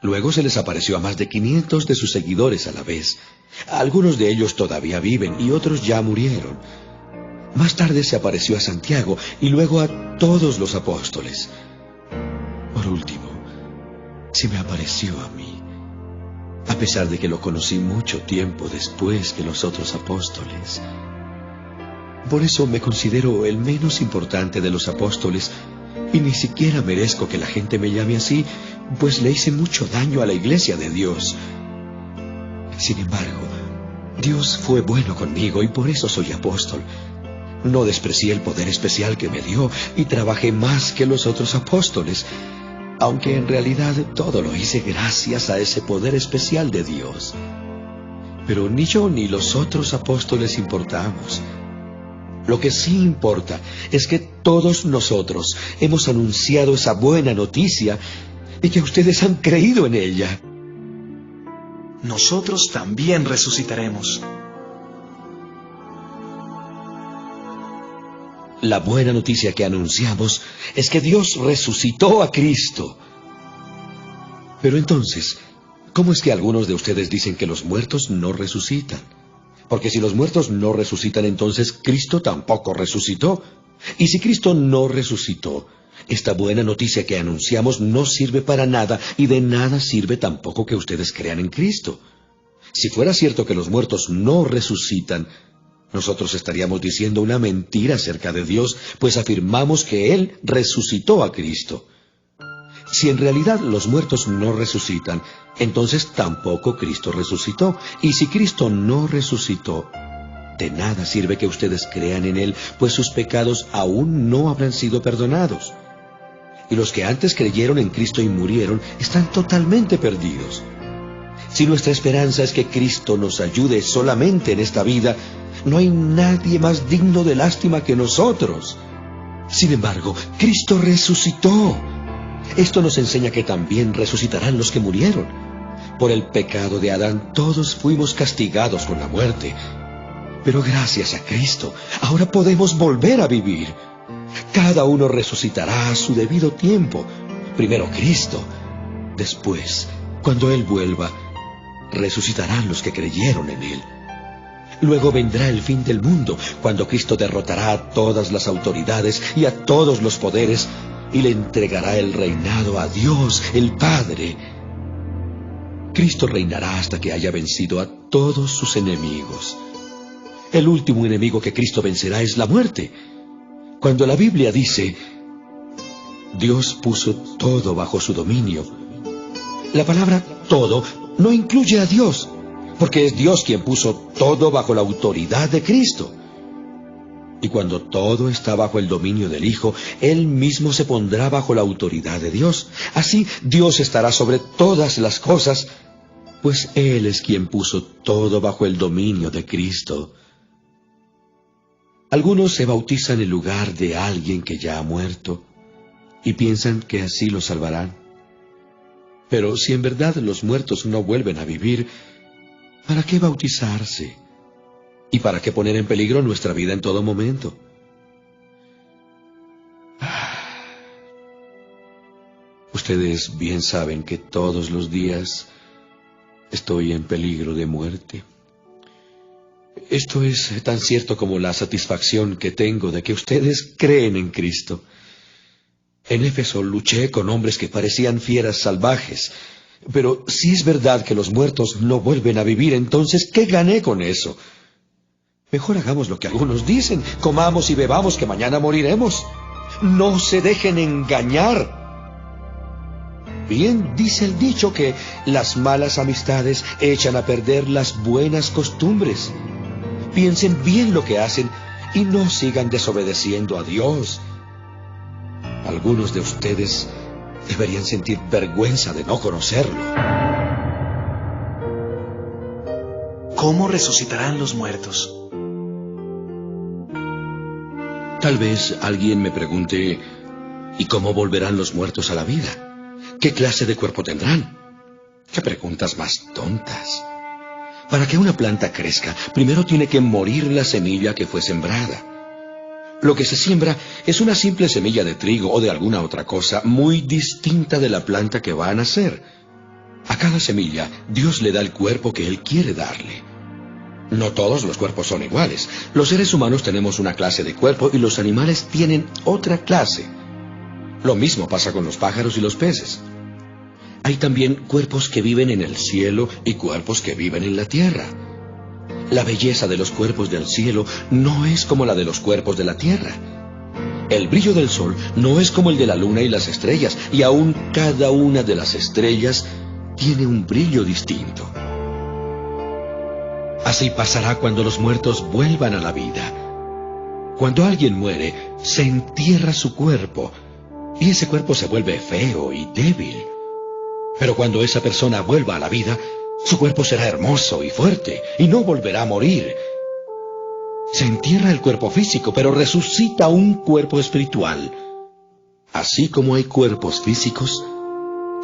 Speaker 3: Luego se les apareció a más de 500 de sus seguidores a la vez. Algunos de ellos todavía viven y otros ya murieron. Más tarde se apareció a Santiago y luego a todos los apóstoles. Por último, se me apareció a mí, a pesar de que lo conocí mucho tiempo después que los otros apóstoles. Por eso me considero el menos importante de los apóstoles y ni siquiera merezco que la gente me llame así, pues le hice mucho daño a la iglesia de Dios. Sin embargo, Dios fue bueno conmigo y por eso soy apóstol. No desprecié el poder especial que me dio y trabajé más que los otros apóstoles, aunque en realidad todo lo hice gracias a ese poder especial de Dios. Pero ni yo ni los otros apóstoles importamos. Lo que sí importa es que todos nosotros hemos anunciado esa buena noticia y que ustedes han creído en ella.
Speaker 2: Nosotros también resucitaremos.
Speaker 3: La buena noticia que anunciamos es que Dios resucitó a Cristo. Pero entonces, ¿cómo es que algunos de ustedes dicen que los muertos no resucitan? Porque si los muertos no resucitan, entonces Cristo tampoco resucitó. Y si Cristo no resucitó, esta buena noticia que anunciamos no sirve para nada, y de nada sirve tampoco que ustedes crean en Cristo. Si fuera cierto que los muertos no resucitan, nosotros estaríamos diciendo una mentira acerca de Dios, pues afirmamos que Él resucitó a Cristo. Si en realidad los muertos no resucitan, entonces tampoco Cristo resucitó. Y si Cristo no resucitó, de nada sirve que ustedes crean en Él, pues sus pecados aún no habrán sido perdonados. Y los que antes creyeron en Cristo y murieron están totalmente perdidos. Si nuestra esperanza es que Cristo nos ayude solamente en esta vida, no hay nadie más digno de lástima que nosotros. Sin embargo, Cristo resucitó. Esto nos enseña que también resucitarán los que murieron. Por el pecado de Adán, todos fuimos castigados con la muerte. Pero gracias a Cristo, ahora podemos volver a vivir. Cada uno resucitará a su debido tiempo. Primero Cristo. Después, cuando Él vuelva, resucitarán los que creyeron en Él. Luego vendrá el fin del mundo, cuando Cristo derrotará a todas las autoridades y a todos los poderes, y le entregará el reinado a Dios, el Padre. Cristo reinará hasta que haya vencido a todos sus enemigos. El último enemigo que Cristo vencerá es la muerte. Cuando la Biblia dice, Dios puso todo bajo su dominio, la palabra todo no incluye a Dios, porque es Dios quien puso todo bajo la autoridad de Cristo. Y cuando todo está bajo el dominio del Hijo, Él mismo se pondrá bajo la autoridad de Dios. Así Dios estará sobre todas las cosas, pues Él es quien puso todo bajo el dominio de Cristo. Algunos se bautizan en lugar de alguien que ya ha muerto y piensan que así los salvarán. Pero si en verdad los muertos no vuelven a vivir, ¿para qué bautizarse? ¿Y para qué poner en peligro nuestra vida en todo momento? Ustedes bien saben que todos los días estoy en peligro de muerte. Esto es tan cierto como la satisfacción que tengo de que ustedes creen en Cristo. En Éfeso luché con hombres que parecían fieras salvajes, pero si es verdad que los muertos no vuelven a vivir, entonces ¿qué gané con eso? Mejor hagamos lo que algunos dicen, comamos y bebamos que mañana moriremos. No se dejen engañar. Bien dice el dicho que las malas amistades echan a perder las buenas costumbres. Piensen bien lo que hacen y no sigan desobedeciendo a Dios. Algunos de ustedes deberían sentir vergüenza de no conocerlo.
Speaker 2: ¿Cómo resucitarán los muertos?
Speaker 3: Tal vez alguien me pregunte, ¿y cómo volverán los muertos a la vida? ¿Qué clase de cuerpo tendrán? ¿Qué preguntas más tontas? Para que una planta crezca, primero tiene que morir la semilla que fue sembrada. Lo que se siembra es una simple semilla de trigo o de alguna otra cosa muy distinta de la planta que va a nacer. A cada semilla, Dios le da el cuerpo que Él quiere darle. No todos los cuerpos son iguales. Los seres humanos tenemos una clase de cuerpo y los animales tienen otra clase. Lo mismo pasa con los pájaros y los peces. Hay también cuerpos que viven en el cielo y cuerpos que viven en la tierra. La belleza de los cuerpos del cielo no es como la de los cuerpos de la tierra. El brillo del sol no es como el de la luna y las estrellas, y aún cada una de las estrellas tiene un brillo distinto. Así pasará cuando los muertos vuelvan a la vida. Cuando alguien muere, se entierra su cuerpo, y ese cuerpo se vuelve feo y débil. Pero cuando esa persona vuelva a la vida, su cuerpo será hermoso y fuerte, y no volverá a morir. Se entierra el cuerpo físico, pero resucita un cuerpo espiritual. Así como hay cuerpos físicos,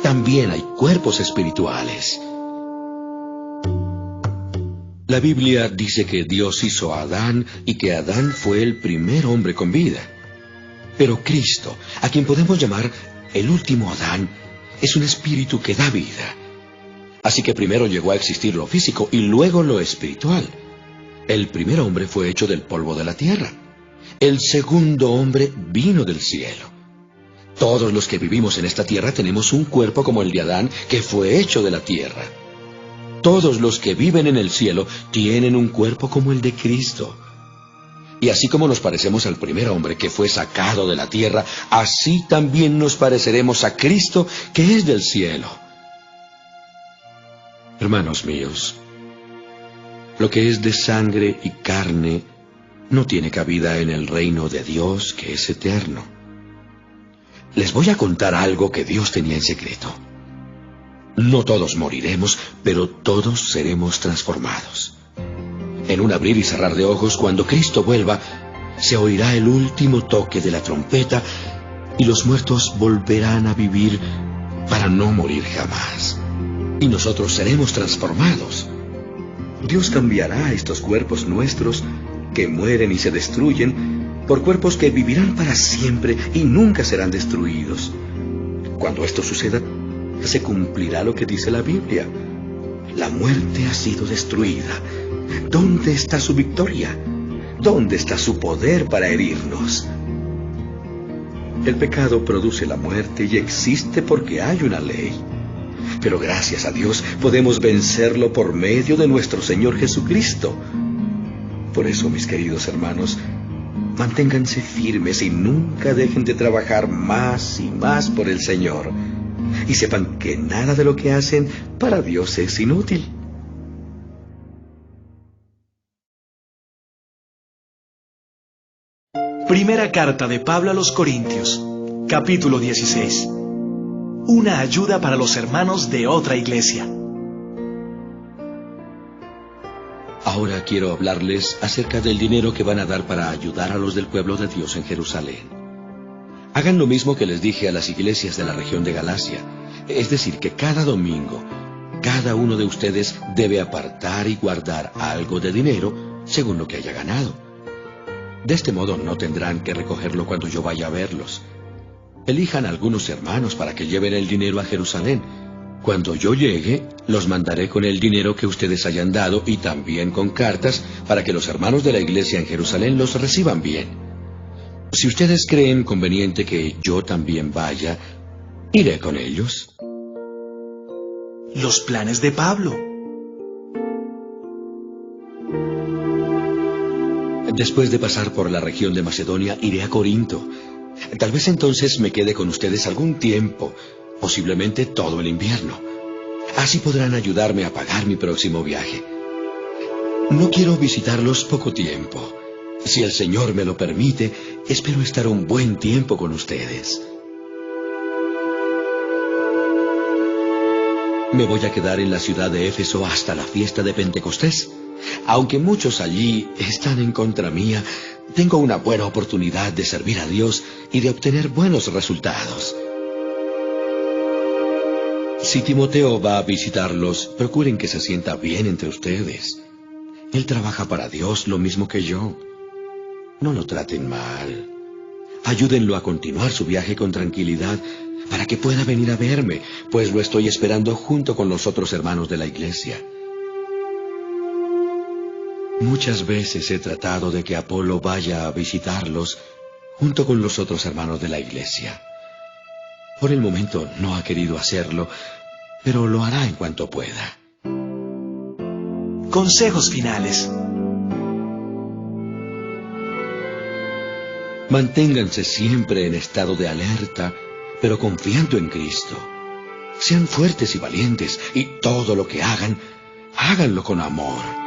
Speaker 3: también hay cuerpos espirituales. La Biblia dice que Dios hizo a Adán y que Adán fue el primer hombre con vida. Pero Cristo, a quien podemos llamar el último Adán, es un espíritu que da vida. Así que primero llegó a existir lo físico y luego lo espiritual. El primer hombre fue hecho del polvo de la tierra. El segundo hombre vino del cielo. Todos los que vivimos en esta tierra tenemos un cuerpo como el de Adán, que fue hecho de la tierra. Todos los que viven en el cielo tienen un cuerpo como el de Cristo. Y así como nos parecemos al primer hombre que fue sacado de la tierra, así también nos pareceremos a Cristo que es del cielo. Hermanos míos, lo que es de sangre y carne no tiene cabida en el reino de Dios, que es eterno. Les voy a contar algo que Dios tenía en secreto. No todos moriremos, pero todos seremos transformados. En un abrir y cerrar de ojos, cuando Cristo vuelva, se oirá el último toque de la trompeta y los muertos volverán a vivir para no morir jamás. Y nosotros seremos transformados. Dios cambiará estos cuerpos nuestros que mueren y se destruyen por cuerpos que vivirán para siempre y nunca serán destruidos. Cuando esto suceda, se cumplirá lo que dice la Biblia. La muerte ha sido destruida. ¿Dónde está su victoria? ¿Dónde está su poder para herirnos? El pecado produce la muerte y existe porque hay una ley. Pero gracias a Dios podemos vencerlo por medio de nuestro Señor Jesucristo. Por eso, mis queridos hermanos, manténganse firmes y nunca dejen de trabajar más y más por el Señor. Y sepan que nada de lo que hacen para Dios es inútil.
Speaker 2: Primera carta de Pablo a los Corintios, capítulo 16. Una ayuda para los hermanos de otra iglesia.
Speaker 3: Ahora quiero hablarles acerca del dinero que van a dar para ayudar a los del pueblo de Dios en Jerusalén. Hagan lo mismo que les dije a las iglesias de la región de Galacia, es decir, que cada domingo, cada uno de ustedes debe apartar y guardar algo de dinero según lo que haya ganado. De este modo no tendrán que recogerlo cuando yo vaya a verlos. Elijan algunos hermanos para que lleven el dinero a Jerusalén. Cuando yo llegue, los mandaré con el dinero que ustedes hayan dado y también con cartas para que los hermanos de la iglesia en Jerusalén los reciban bien. Si ustedes creen conveniente que yo también vaya, iré con ellos.
Speaker 2: Los planes de Pablo.
Speaker 3: Después de pasar por la región de Macedonia, iré a Corinto. Tal vez entonces me quede con ustedes algún tiempo, posiblemente todo el invierno. Así podrán ayudarme a pagar mi próximo viaje. No quiero visitarlos poco tiempo. Si el Señor me lo permite, espero estar un buen tiempo con ustedes. Me voy a quedar en la ciudad de Éfeso hasta la fiesta de Pentecostés. Aunque muchos allí están en contra mía, tengo una buena oportunidad de servir a Dios y de obtener buenos resultados. Si Timoteo va a visitarlos, procuren que se sienta bien entre ustedes. Él trabaja para Dios lo mismo que yo. No lo traten mal. Ayúdenlo a continuar su viaje con tranquilidad para que pueda venir a verme, pues lo estoy esperando junto con los otros hermanos de la iglesia. Muchas veces he tratado de que Apolo vaya a visitarlos junto con los otros hermanos de la iglesia. Por el momento no ha querido hacerlo, pero lo hará en cuanto pueda.
Speaker 2: Consejos finales.
Speaker 3: Manténganse siempre en estado de alerta, pero confiando en Cristo. Sean fuertes y valientes, y todo lo que hagan, háganlo con amor.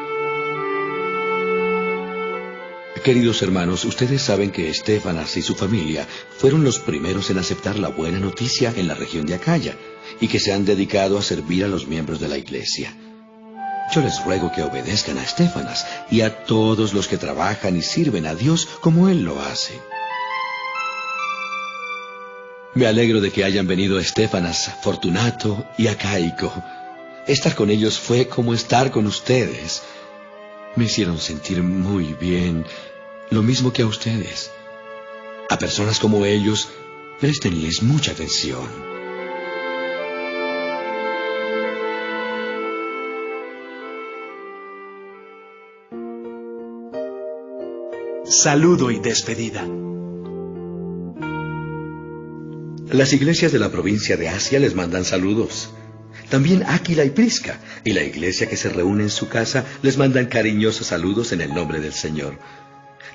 Speaker 3: Queridos hermanos, ustedes saben que Estéfanas y su familia fueron los primeros en aceptar la buena noticia en la región de Acaya y que se han dedicado a servir a los miembros de la iglesia. Yo les ruego que obedezcan a Estéfanas y a todos los que trabajan y sirven a Dios como Él lo hace. Me alegro de que hayan venido Estéfanas, Fortunato y Acaico. Estar con ellos fue como estar con ustedes. Me hicieron sentir muy bien, lo mismo que a ustedes. A personas como ellos, préstenles mucha atención.
Speaker 2: Saludo y despedida.
Speaker 3: Las iglesias de la provincia de Asia les mandan saludos. También Áquila y Prisca, y la iglesia que se reúne en su casa, les mandan cariñosos saludos en el nombre del Señor.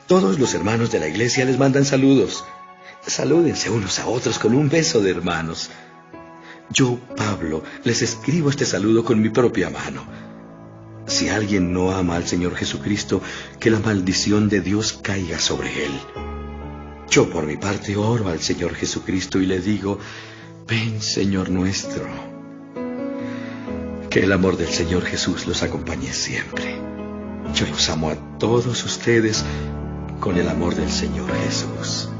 Speaker 3: Todos los hermanos de la iglesia les mandan saludos. Salúdense unos a otros con un beso de hermanos. Yo, Pablo, les escribo este saludo con mi propia mano. Si alguien no ama al Señor Jesucristo, que la maldición de Dios caiga sobre él. Yo, por mi parte, oro al Señor Jesucristo y le digo: ven, Señor nuestro. Que el amor del Señor Jesús los acompañe siempre. Yo los amo a todos ustedes con el amor del Señor Jesús.